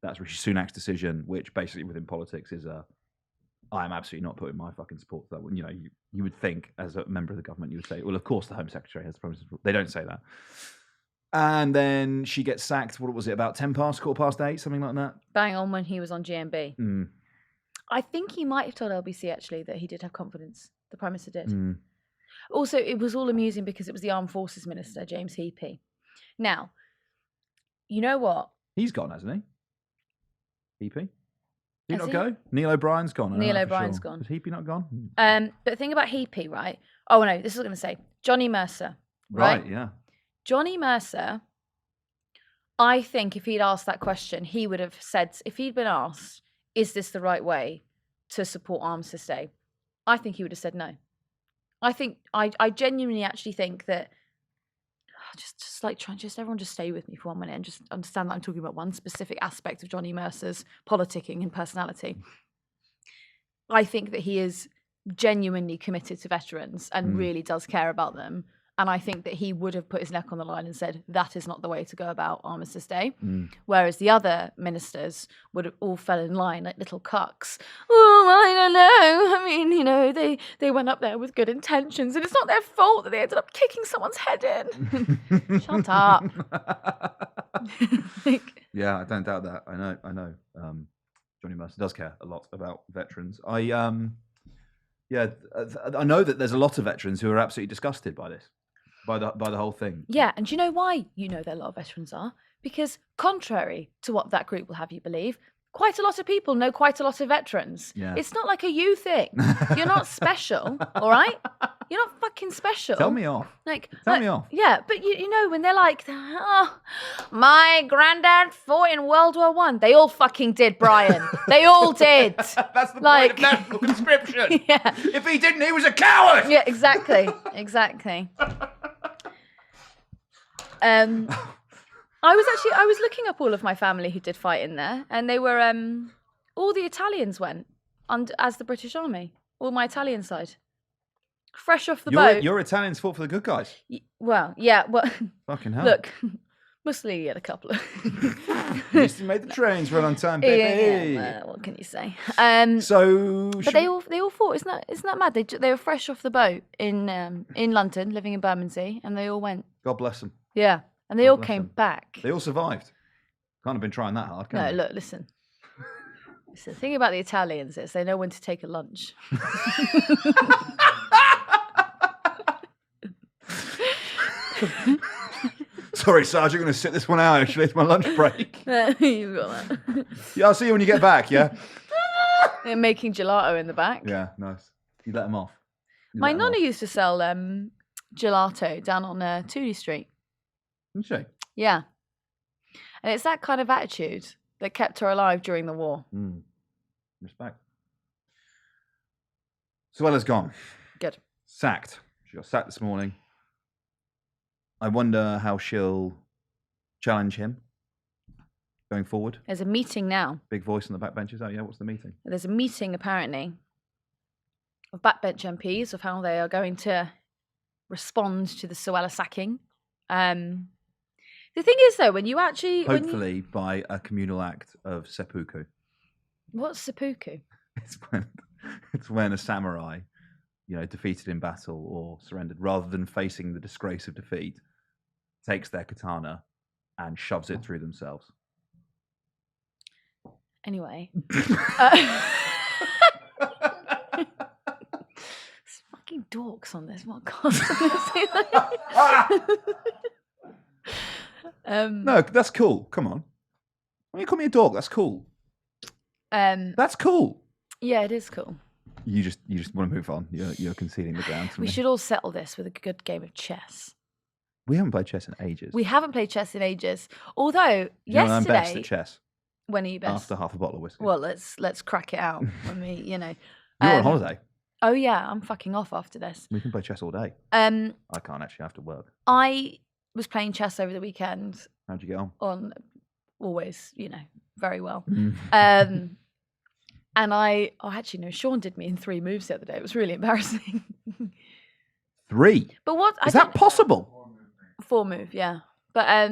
S1: that's Rishi Sunak's decision, which basically within politics is I am absolutely not putting my fucking support to that one. You know, you would think as a member of the government, you would say, well, of course the Home Secretary has the promise. They don't say that. And then she gets sacked, what was it, about 8:10, something like that?
S2: Bang on when he was on GMB.
S1: Mm.
S2: I think he might have told LBC actually that he did have confidence. The Prime Minister did.
S1: Mm.
S2: Also, it was all amusing because it was the Armed Forces Minister, James Heappey. Now, you know what?
S1: He's gone, hasn't he? Heapy? Did he
S2: Has
S1: not
S2: he?
S1: go? Neil O'Brien's gone. I know
S2: Neil
S1: that for
S2: O'Brien's
S1: sure.
S2: gone.
S1: Has Heapy not gone?
S2: But the thing about Heappey, right? Oh no, this is what I'm going to say. Johnny Mercer, right?
S1: Yeah.
S2: Johnny Mercer, I think if he'd asked that question, he would have said, if he'd been asked, is this the right way to support Armistice Day? I think he would have said no. I genuinely actually think that just everyone just stay with me for 1 minute and just understand that I'm talking about one specific aspect of Johnny Mercer's politicking and personality. I think that he is genuinely committed to veterans and really does care about them. And I think that he would have put his neck on the line and said, that is not the way to go about Armistice Day. Whereas the other ministers would have all fell in line like little cucks. Oh, well, I don't know. I mean, you know, they went up there with good intentions and it's not their fault that they ended up kicking someone's head in. Shut up.
S1: Yeah, I don't doubt that. I know. Johnny Mercer does care a lot about veterans. I know that there's a lot of veterans who are absolutely disgusted by this. By the whole thing.
S2: Yeah, and do you know why you know that a lot of veterans are? Because contrary to what that group will have you believe, quite a lot of people know quite a lot of veterans.
S1: Yeah.
S2: It's not like a you thing. You're not special, all right? You're not fucking special.
S1: Tell me off.
S2: Tell
S1: me off.
S2: Yeah, but you know when they're like, oh, my granddad fought in World War One. They all fucking did, Brian. They all did.
S1: That's the
S2: Like-
S1: point of national conscription.
S2: Yeah.
S1: If he didn't, he was a coward.
S2: Yeah, exactly. I was looking up all of my family who did fight in there, and they were all the Italians went as the British Army. All my Italian side, fresh off the boat.
S1: Your Italians fought for the good guys.
S2: Well, yeah. Well,
S1: Fucking hell.
S2: look, Mussolini had a couple of.
S1: At least he made the trains run on time, baby.
S2: Yeah, well, what can you say?
S1: But
S2: they all fought. Isn't that mad? They were fresh off the boat in London, living in Bermondsey, and they all went.
S1: God bless them.
S2: Yeah, and they all came back.
S1: They all survived. Can't have been trying that hard, can
S2: No,
S1: they?
S2: look, listen. The thing about the Italians is they know when to take a lunch.
S1: Sorry, Sarge, I'm going to sit this one out. Actually, it's my lunch break.
S2: You've got that.
S1: Yeah, I'll see you when you get back. Yeah.
S2: They're making gelato in the back.
S1: Yeah, nice. You let them off.
S2: My nonna used to sell gelato down on Tooley Street.
S1: Didn't she?
S2: Yeah, and it's that kind of attitude that kept her alive during the war.
S1: Respect. Suella's gone.
S2: Good.
S1: Sacked. She got sacked this morning. I wonder how she'll challenge him going forward.
S2: There's a meeting now.
S1: Big voice on the backbenchers. Oh, yeah, what's the meeting?
S2: There's a meeting, apparently, of backbench MPs of how they are going to respond to the Suella sacking. The thing is, though, when you actually...
S1: Hopefully by a communal act of seppuku.
S2: What's seppuku?
S1: It's when a samurai, defeated in battle or surrendered, rather than facing the disgrace of defeat, takes their katana and shoves it through themselves.
S2: Anyway. Fucking dorks on this podcast.
S1: No, that's cool. Come on. When you call me a dog, that's cool. That's cool.
S2: Yeah, it is cool.
S1: You just want to move on. You're conceding the ground to
S2: We
S1: me.
S2: should all settle this with a good game of chess.
S1: We haven't played chess in ages.
S2: We haven't played chess in ages. Although
S1: You know when
S2: yesterday,
S1: I'm best at chess.
S2: when are you best?
S1: After half a bottle of whiskey.
S2: Well, let's crack it out when we,
S1: You're on holiday.
S2: Oh yeah, I'm fucking off after this.
S1: We can play chess all day.
S2: I
S1: can't actually have to work.
S2: I was playing chess over the weekend.
S1: How'd you get on?
S2: On always, very well.
S1: Mm.
S2: And actually no, Sean did me in 3 moves the other day. It was really embarrassing.
S1: 3?
S2: But what
S1: Is that possible?
S2: 4 move, yeah. But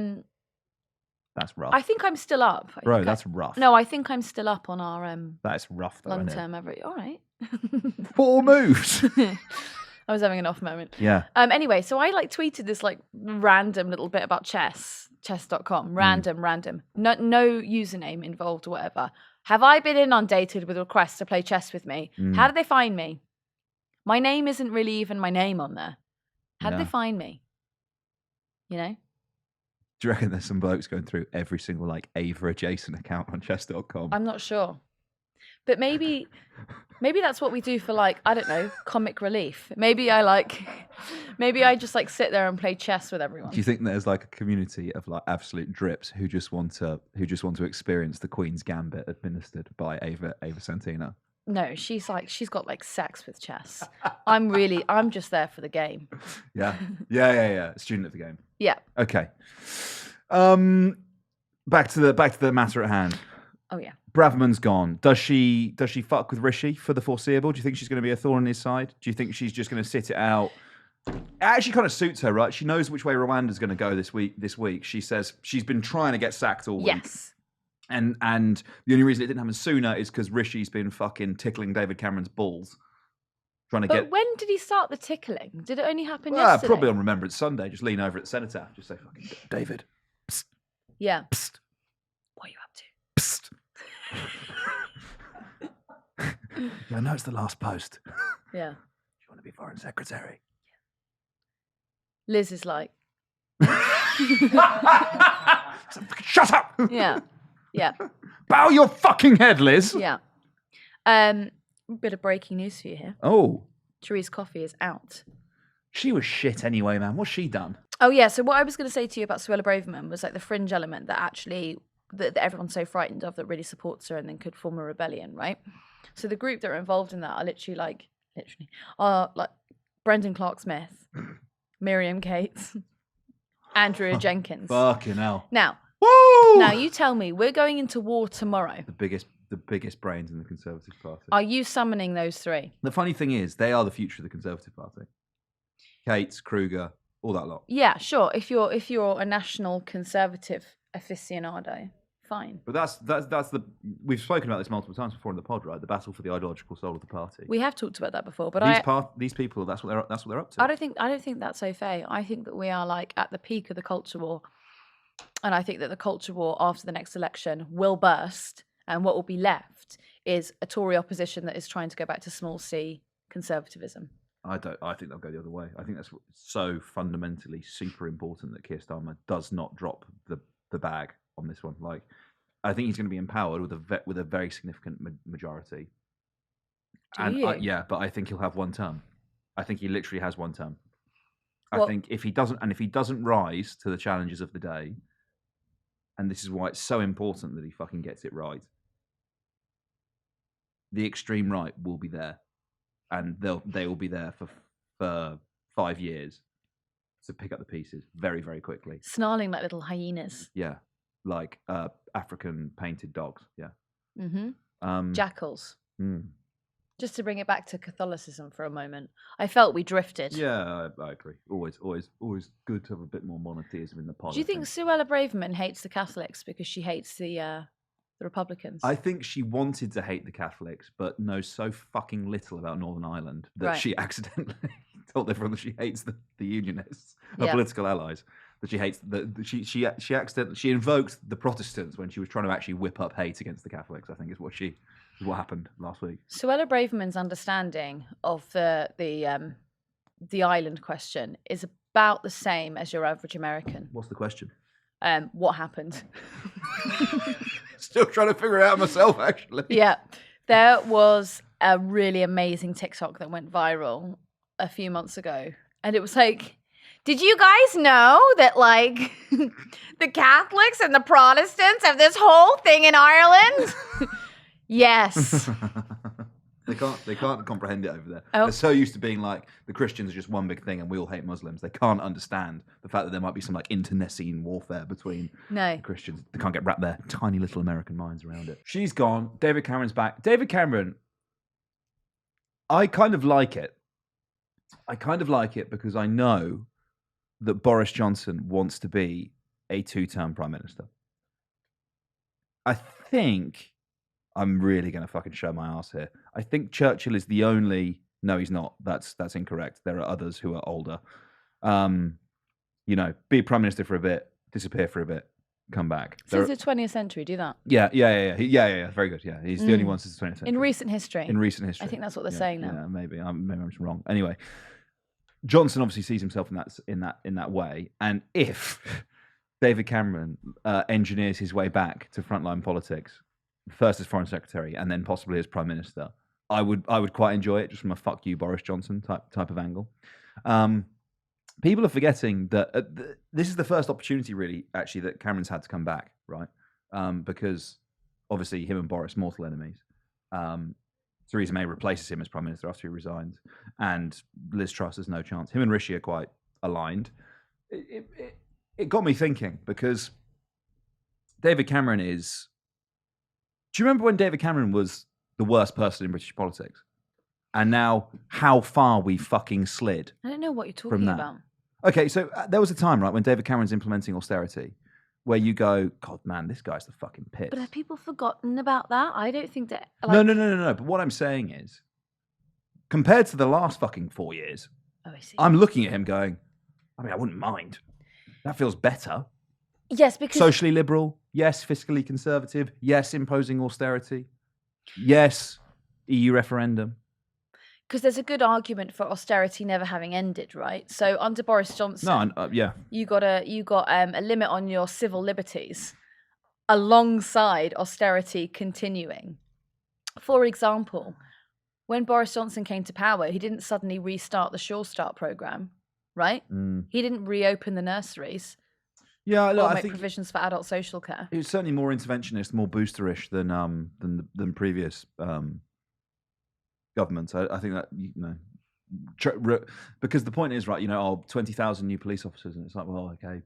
S1: that's rough.
S2: I think I'm still up.
S1: Bro, that's rough.
S2: No, I think I'm still up on our
S1: That's rough though,
S2: long
S1: isn't it?
S2: term every. All right.
S1: 4 moves.
S2: I was having an off moment.
S1: Yeah.
S2: Anyway, so I tweeted this random little bit about chess.com. Random. No username involved or whatever. Have I been inundated with requests to play chess with me? How did they find me? My name isn't really even my name on there. How did they find me?
S1: Do you reckon there's some blokes going through every single Ava adjacent account on chess.com?
S2: I'm not sure. But maybe that's what we do for I don't know, comic relief. Maybe I just sit there and play chess with everyone.
S1: Do you think there's a community of absolute drips who just want to experience the Queen's Gambit administered by Ava Santina?
S2: No, she's got sex with chess. I'm just there for the game.
S1: Yeah. Student of the game.
S2: Yeah.
S1: Okay. Back to the matter at hand.
S2: Oh yeah.
S1: Braverman's gone. Does she fuck with Rishi for the foreseeable? Do you think she's going to be a thorn in his side? Do you think she's just going to sit it out? It actually kind of suits her, right? She knows which way Rwanda's going to go this week. She says she's been trying to get sacked all week.
S2: Yes.
S1: And the only reason it didn't happen sooner is because Rishi's been fucking tickling David Cameron's balls.
S2: But when did he start the tickling? Did it only happen yesterday?
S1: Probably on Remembrance Sunday. Just lean over at the Cenotaph. Just say, fucking David. Psst.
S2: Yeah.
S1: Psst.
S2: What are you up to?
S1: Psst. Yeah, I know it's the last post.
S2: Yeah.
S1: Do you want to be Foreign Secretary?
S2: Liz is like.
S1: Shut up!
S2: Yeah. Yeah.
S1: Bow your fucking head, Liz!
S2: Yeah. Bit of breaking news for you here.
S1: Oh.
S2: Therese Coffey is out.
S1: She was shit anyway, man. What's she done?
S2: Oh, yeah. So what I was going to say to you about Suella Braverman was the fringe element that actually, that everyone's so frightened of that really supports her and then could form a rebellion, right? So the group that are involved in that are literally Brendan Clark-Smith, Miriam Cates, Andrea Jenkins.
S1: Fucking hell.
S2: Now,
S1: Woo!
S2: Now you tell me, we're going into war tomorrow.
S1: The biggest brains in the Conservative Party.
S2: Are you summoning those three?
S1: The funny thing is, they are the future of the Conservative Party. Cates, Kruger, all that lot.
S2: Yeah, sure. If you're a national Conservative aficionado, fine.
S1: But that's the we've spoken about this multiple times before in the pod, right? The battle for the ideological soul of the party.
S2: We have talked about that before, but
S1: these people, that's what they're up to.
S2: I don't think that's au fait. I think that we are like at the peak of the culture war, and I think that the culture war after the next election will burst, and what will be left is a Tory opposition that is trying to go back to small c conservatism.
S1: I think they'll go the other way. I think that's so fundamentally super important that Keir Starmer does not drop the bag on this one. Like, I think he's going to be empowered with a very significant majority. Yeah, but I think he'll have one term. I think he literally has one term. I think if he doesn't rise to the challenges of the day, and this is why it's so important that he fucking gets it right, the extreme right will be there, and they will be there for 5 years to pick up the pieces very, very quickly.
S2: Snarling like little hyenas.
S1: Yeah, like African painted dogs. Yeah.
S2: Mm-hmm. Jackals.
S1: Mm.
S2: Just to bring it back to Catholicism for a moment, I felt we drifted.
S1: Yeah, I agree. Always good to have a bit more monotheism in the pod.
S2: Do you think Suella Braverman hates the Catholics because she hates the Republicans?
S1: I think she wanted to hate the Catholics, but knows so fucking little about Northern Ireland that she accidentally told everyone that she hates the Unionists, her political allies. That she hates she accidentally she invoked the Protestants when she was trying to actually whip up hate against the Catholics. I think is what happened last week.
S2: Suella Braverman's understanding of the island question is about the same as your average American.
S1: What's the question?
S2: What happened?
S1: Still trying to figure it out myself, actually.
S2: Yeah. There was a really amazing TikTok that went viral a few months ago. And it was like, did you guys know that, like, the Catholics and the Protestants have this whole thing in Ireland? Yes.
S1: They can't comprehend it over there. Oh. They're so used to being like, the Christians are just one big thing and we all hate Muslims. They can't understand the fact that there might be some like internecine warfare between the Christians. They can't get wrapped their tiny little American minds around it. She's gone. David Cameron's back. David Cameron, I kind of like it. Because I know that Boris Johnson wants to be a 2-term prime minister. I think I'm really going to fucking show my ass here. I think Churchill is the only... No, he's not. That's incorrect. There are others who are older. Be prime minister for a bit, disappear for a bit, come back.
S2: Since the 20th century, do that.
S1: Yeah. Very good. Yeah, he's the only one since the 20th century.
S2: In recent history.
S1: I
S2: think that's what they're saying now.
S1: Yeah, maybe I'm just wrong. Anyway, Johnson obviously sees himself in that way, and if David Cameron engineers his way back to frontline politics, first as foreign secretary and then possibly as prime minister, I would quite enjoy it, just from a fuck you Boris Johnson type of angle. People are forgetting that this is the first opportunity, really, actually, that Cameron's had to come back, right? Because obviously him and Boris, mortal enemies. Theresa May replaces him as prime minister after he resigns, and Liz Truss has no chance. Him and Rishi are quite aligned. It got me thinking, because David Cameron is... Do you remember when David Cameron was the worst person in British politics? And now how far we fucking slid.
S2: I don't know what you're talking about.
S1: Okay, so there was a time, right, when David Cameron's implementing austerity, where you go, God, man, this guy's the fucking piss.
S2: But have people forgotten about that? I don't think that...
S1: No. But what I'm saying is, compared to the last fucking 4 years,
S2: I see.
S1: I'm looking at him going, I mean, I wouldn't mind. That feels better.
S2: Yes, because...
S1: Socially liberal, yes. Fiscally conservative, yes. Imposing austerity, yes. EU referendum.
S2: Because there's a good argument for austerity never having ended, right? So under Boris Johnson, you got a limit on your civil liberties alongside austerity continuing. For example, when Boris Johnson came to power, he didn't suddenly restart the Sure Start programme, right? He didn't reopen the nurseries.
S1: Yeah, look,
S2: or
S1: I
S2: make
S1: think
S2: provisions for adult social care.
S1: It was certainly more interventionist, more boosterish than previous governments. I think that because the point is, right, 20,000 new police officers, and it's like, well, okay,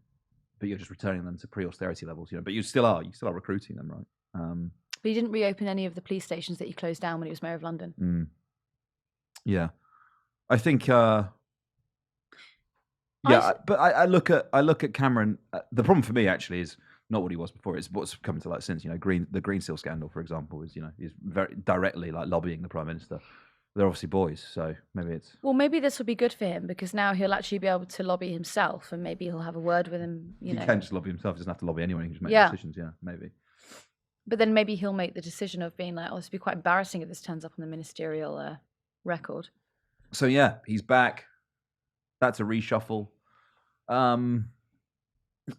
S1: but you're just returning them to pre-austerity levels, But you still are recruiting them, right?
S2: But he didn't reopen any of the police stations that he closed down when he was mayor of London.
S1: Yeah, I think. But I look at Cameron. The problem for me actually is not what he was before. It's what's come to light since. The Green Seal scandal, for example, is very directly lobbying the Prime Minister. They're obviously boys, so maybe it's...
S2: Well, maybe this will be good for him because now he'll actually be able to lobby himself, and maybe he'll have a word with him.
S1: He can just lobby himself. He doesn't have to lobby anyone. He can just make decisions. Yeah, maybe.
S2: But then maybe he'll make the decision of being like, "Oh, this would be quite embarrassing if this turns up on the ministerial record."
S1: So yeah, he's back. That's a reshuffle.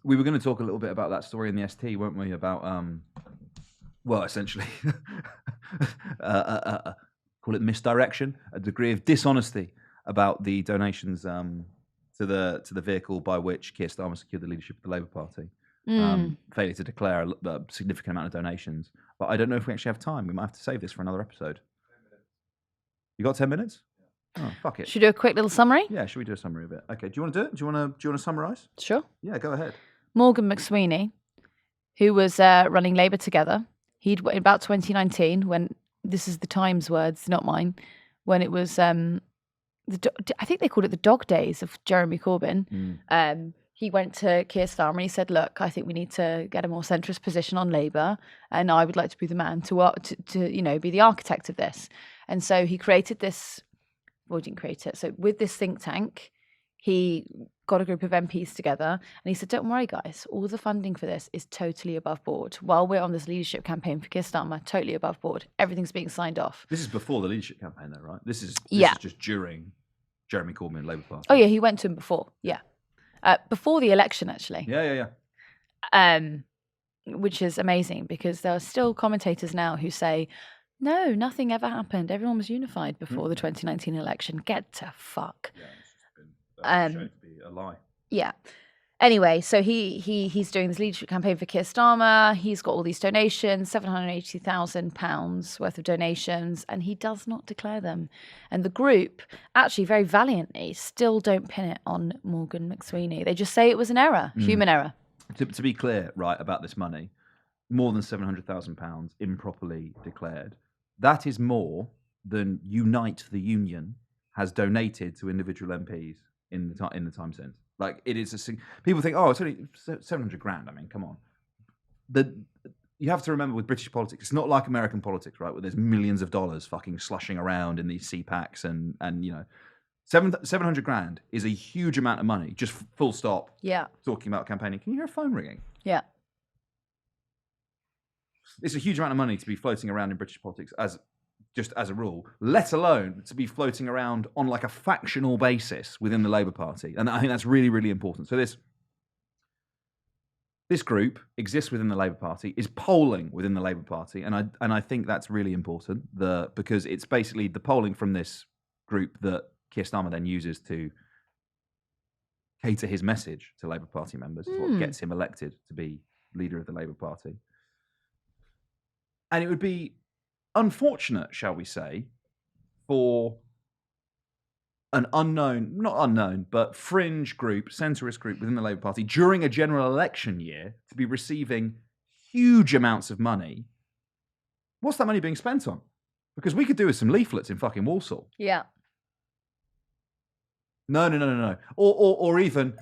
S1: We were going to talk a little bit about that story in the ST, weren't we? About essentially, call it misdirection, a degree of dishonesty about the donations to the vehicle by which Keir Starmer secured the leadership of the Labour Party. Failure to declare a significant amount of donations. But I don't know if we actually have time. We might have to save this for another episode. You got 10 minutes? Oh, fuck it.
S2: Should we do a quick little summary?
S1: Yeah, should we do a summary of it? Okay, do you want to do it? Do you want to summarise?
S2: Sure.
S1: Yeah, go ahead.
S2: Morgan McSweeney, who was running Labour Together, in about 2019, when, this is the Times words, not mine, when it was, I think they called it the dog days of Jeremy Corbyn. He went to Keir Starmer and he said, "Look, I think we need to get a more centrist position on Labour, and I would like to be the man to be the architect of this." And so he created this. Well, he didn't create it. So with this think tank, he got a group of MPs together and he said, "Don't worry, guys, all the funding for this is totally above board. While we're on this leadership campaign for Keir Starmer, totally above board. Everything's being signed off."
S1: This is before the leadership campaign, though, right? This is just during Jeremy Corbyn and Labour Party.
S2: Oh, yeah, he went to him before. Yeah. Before the election, actually.
S1: Yeah.
S2: Which is amazing because there are still commentators now who say, "No, nothing ever happened. Everyone was unified before the 2019 election." Get to fuck.
S1: Yeah, it's just been shown to be a lie.
S2: Yeah. Anyway, so he's doing this leadership campaign for Keir Starmer. He's got all these donations, £780,000 worth of donations, and he does not declare them. And the group, actually very valiantly, still don't pin it on Morgan McSweeney. They just say it was an error, human error.
S1: To be clear, right, about this money, more than £700,000 improperly declared. That is more than Unite the Union has donated to individual MPs in the time since. Like, it is people think, oh, it's only 700 grand. I mean, come on. You have to remember with British politics, it's not like American politics, right? Where there's millions of dollars fucking slushing around in these CPACs and 700 grand is a huge amount of money. Just full stop.
S2: Yeah.
S1: Talking about campaigning. Can you hear a phone ringing?
S2: Yeah.
S1: It's a huge amount of money to be floating around in British politics as a rule, let alone to be floating around on like a factional basis within the Labour Party. And I think that's really, really important. So this group exists within the Labour Party, is polling within the Labour Party, and I think that's really important because it's basically the polling from this group that Keir Starmer then uses to cater his message to Labour Party members. Is what gets him elected to be leader of the Labour Party. And it would be unfortunate, shall we say, for an not unknown, but fringe group, centrist group within the Labour Party during a general election year to be receiving huge amounts of money. What's that money being spent on? Because we could do with some leaflets in fucking Walsall.
S2: Yeah.
S1: No. Or even,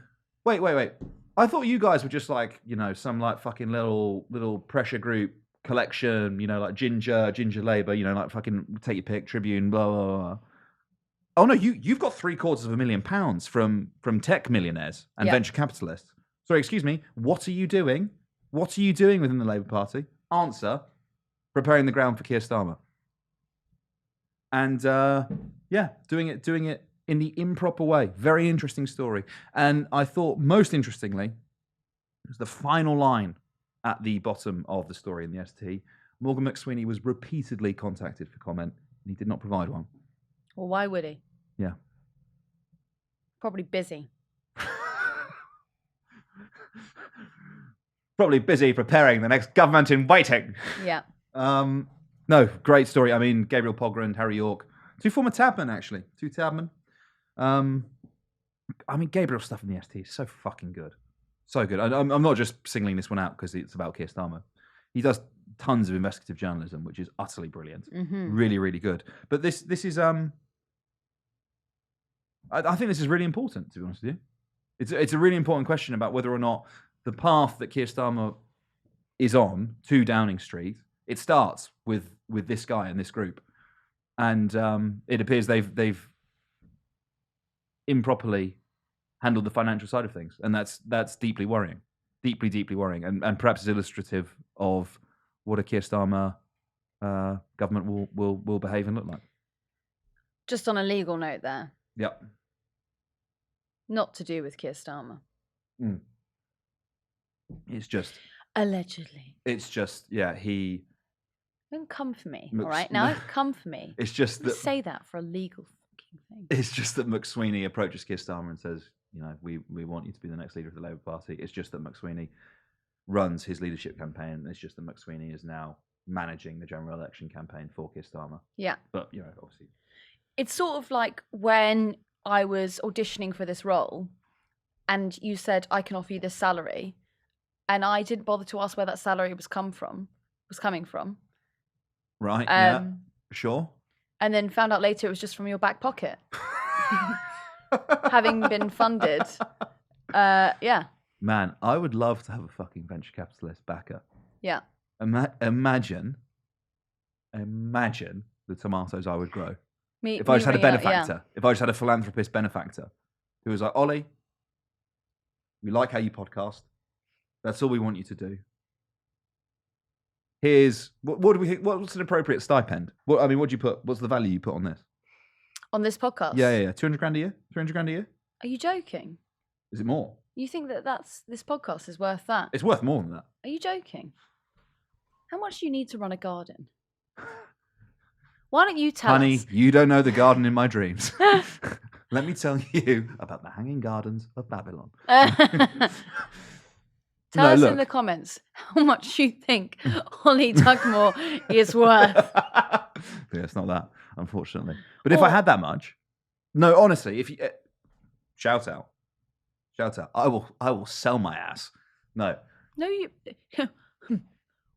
S1: wait. I thought you guys were just like, some like fucking little pressure group collection, like Ginger Labour, like fucking take your pick, Tribune, blah, blah, blah. Oh no, you've got £750,000 from tech millionaires and venture capitalists. Sorry, excuse me. What are you doing? What are you doing within the Labour Party? Answer: preparing the ground for Keir Starmer. And doing it in the improper way. Very interesting story. And I thought most interestingly was the final line at the bottom of the story in the ST. Morgan McSweeney was repeatedly contacted for comment, and he did not provide one.
S2: Well, why would he?
S1: Yeah.
S2: Probably busy.
S1: Probably busy preparing the next government in waiting.
S2: Yeah.
S1: No, great story. I mean, Gabriel Pogrund, Harry York, two former tabmen, actually. Two tabmen. I mean, Gabriel's stuff in the ST is so fucking good. So good. I'm not just singling this one out because it's about Keir Starmer. He does tons of investigative journalism, which is utterly brilliant. Really, really good. But this is I think this is really important, to be honest with you. It's a really important question about whether or not the path that Keir Starmer is on to Downing Street, it starts with this guy and this group. And it appears they've improperly handled the financial side of things, and that's deeply worrying, deeply worrying, and perhaps is illustrative of what a Keir Starmer government will behave and look like.
S2: Just on a legal note, there.
S1: Yep.
S2: Not to do with Keir Starmer.
S1: It's just
S2: allegedly.
S1: It's just he.
S2: Don't come for me, all right? Now don't come for me.
S1: It's just that
S2: say that for a legal fucking thing.
S1: It's just that McSweeney approaches Keir Starmer and says, we want you to be the next leader of the Labour Party. It's just that McSweeney runs his leadership campaign. It's just that McSweeney is now managing the general election campaign for Keir Starmer.
S2: Yeah.
S1: But, obviously.
S2: It's sort of like when I was auditioning for this role and you said, I can offer you this salary. And I didn't bother to ask where that salary was coming from.
S1: Right, yeah, sure.
S2: And then found out later it was just from your back pocket. Having been funded. Yeah.
S1: Man, I would love to have a fucking venture capitalist backer.
S2: Yeah.
S1: Imagine the tomatoes I would grow.
S2: If
S1: I just had a benefactor. If I just had a philanthropist benefactor who was like, Ollie, we like how you podcast. That's all we want you to do. Here's what's an appropriate stipend? What do you put? What's the value you put on this?
S2: On this podcast?
S1: Yeah. 200 grand a year? 300 grand a year?
S2: Are you joking?
S1: Is it more?
S2: You think this podcast is worth that?
S1: It's worth more than that.
S2: Are you joking? How much do you need to run a garden? Why don't you tell us?
S1: Honey, you don't know the garden in my dreams. Let me tell you about the hanging gardens of Babylon.
S2: Tell us in the comments how much you think Ollie Dugmore is worth.
S1: Yeah, it's not that, unfortunately. But if I had that much, no, honestly, if you shout out, I will sell my ass. No,
S2: you.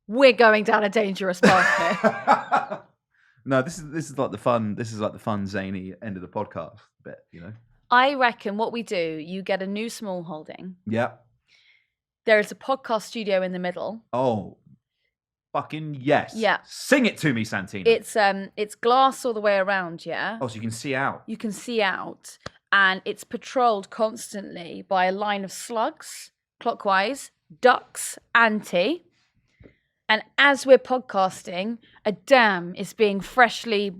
S2: We're going down a dangerous path here.
S1: No, this is like the fun. This is like the fun, zany end of the podcast bit.
S2: I reckon what we do, you get a new small holding.
S1: Yeah.
S2: There is a podcast studio in the middle.
S1: Oh, fucking yes.
S2: Yeah.
S1: Sing it to me, Santina.
S2: It's glass all the way around, yeah?
S1: Oh, so you can see out.
S2: You can see out. And it's patrolled constantly by a line of slugs, clockwise, ducks, anti. And as we're podcasting, a dam is being freshly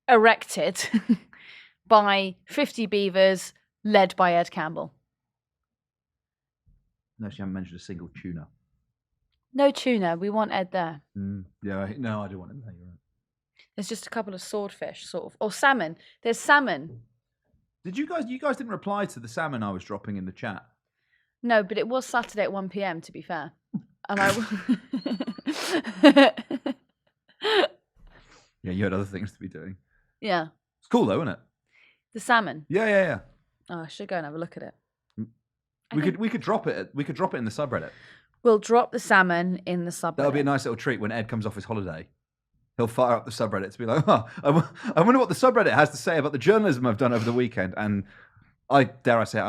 S2: erected by 50 beavers led by Ed Campbell.
S1: No, you haven't mentioned a single tuna.
S2: No tuna. We want Ed there.
S1: Yeah, no, I do want him there. You're right.
S2: There's just a couple of swordfish, sort of, or salmon. There's salmon.
S1: Did you guys didn't reply to the salmon I was dropping in the chat?
S2: No, but it was Saturday at 1 p.m. to be fair, and
S1: Yeah, you had other things to be doing.
S2: Yeah.
S1: It's cool though, isn't it?
S2: The salmon.
S1: Yeah.
S2: Oh, I should go and have a look at it.
S1: We could drop it. We could drop it in the subreddit.
S2: We'll drop the salmon in the subreddit.
S1: That'll be a nice little treat when Ed comes off his holiday. He'll fire up the subreddit to be like, I wonder what the subreddit has to say about the journalism I've done over the weekend. And I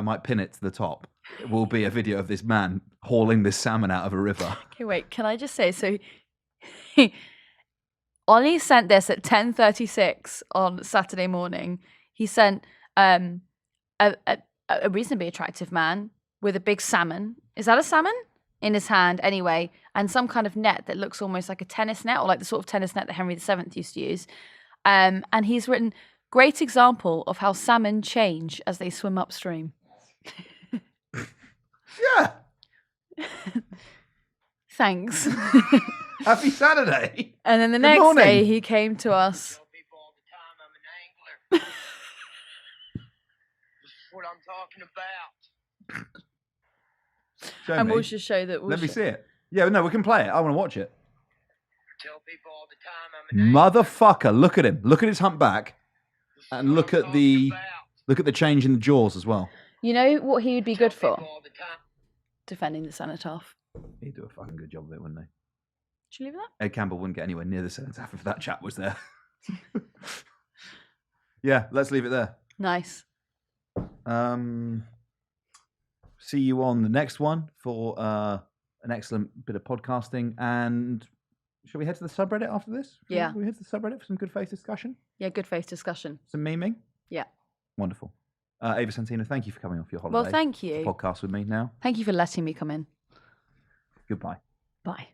S1: might pin it to the top. It will be a video of this man hauling this salmon out of a river.
S2: Okay, wait. Can I just say, so Ollie sent this at 10:36 on Saturday morning. He sent a reasonably attractive man with a big salmon. Is that a salmon? In his hand, anyway, and some kind of net that looks almost like a tennis net, or like the sort of tennis net that Henry VII used to use. And he's written, great example of how salmon change as they swim upstream.
S1: Yeah.
S2: Thanks.
S1: Happy Saturday.
S2: And then the next day he came to us.
S4: Tell people all the time I'm an angler. This is what I'm talking about.
S2: And we'll just show that.
S1: Let me see it. Yeah, no, we can play it. I want to watch it.
S4: Tell people all the time I'm an
S1: Motherfucker, look at him. Look at his humpback. And look at the change in the jaws as well.
S2: You know what he would be good for? defending the Cenotaph.
S1: He'd do a fucking good job of it, wouldn't he?
S2: Should we leave that?
S1: Ed Campbell wouldn't get anywhere near the Cenotaph if that chap was there. Yeah, let's leave it there.
S2: Nice.
S1: See you on the next one for an excellent bit of podcasting. And shall we head to the subreddit after this?
S2: Yeah.
S1: Shall we head to the subreddit for some good faith discussion?
S2: Yeah, good faith discussion.
S1: Some memeing?
S2: Yeah.
S1: Wonderful. Ava Santina, thank you for coming off your holiday.
S2: Well, thank you.
S1: To podcast with me now.
S2: Thank you for letting me come in.
S1: Goodbye.
S2: Bye.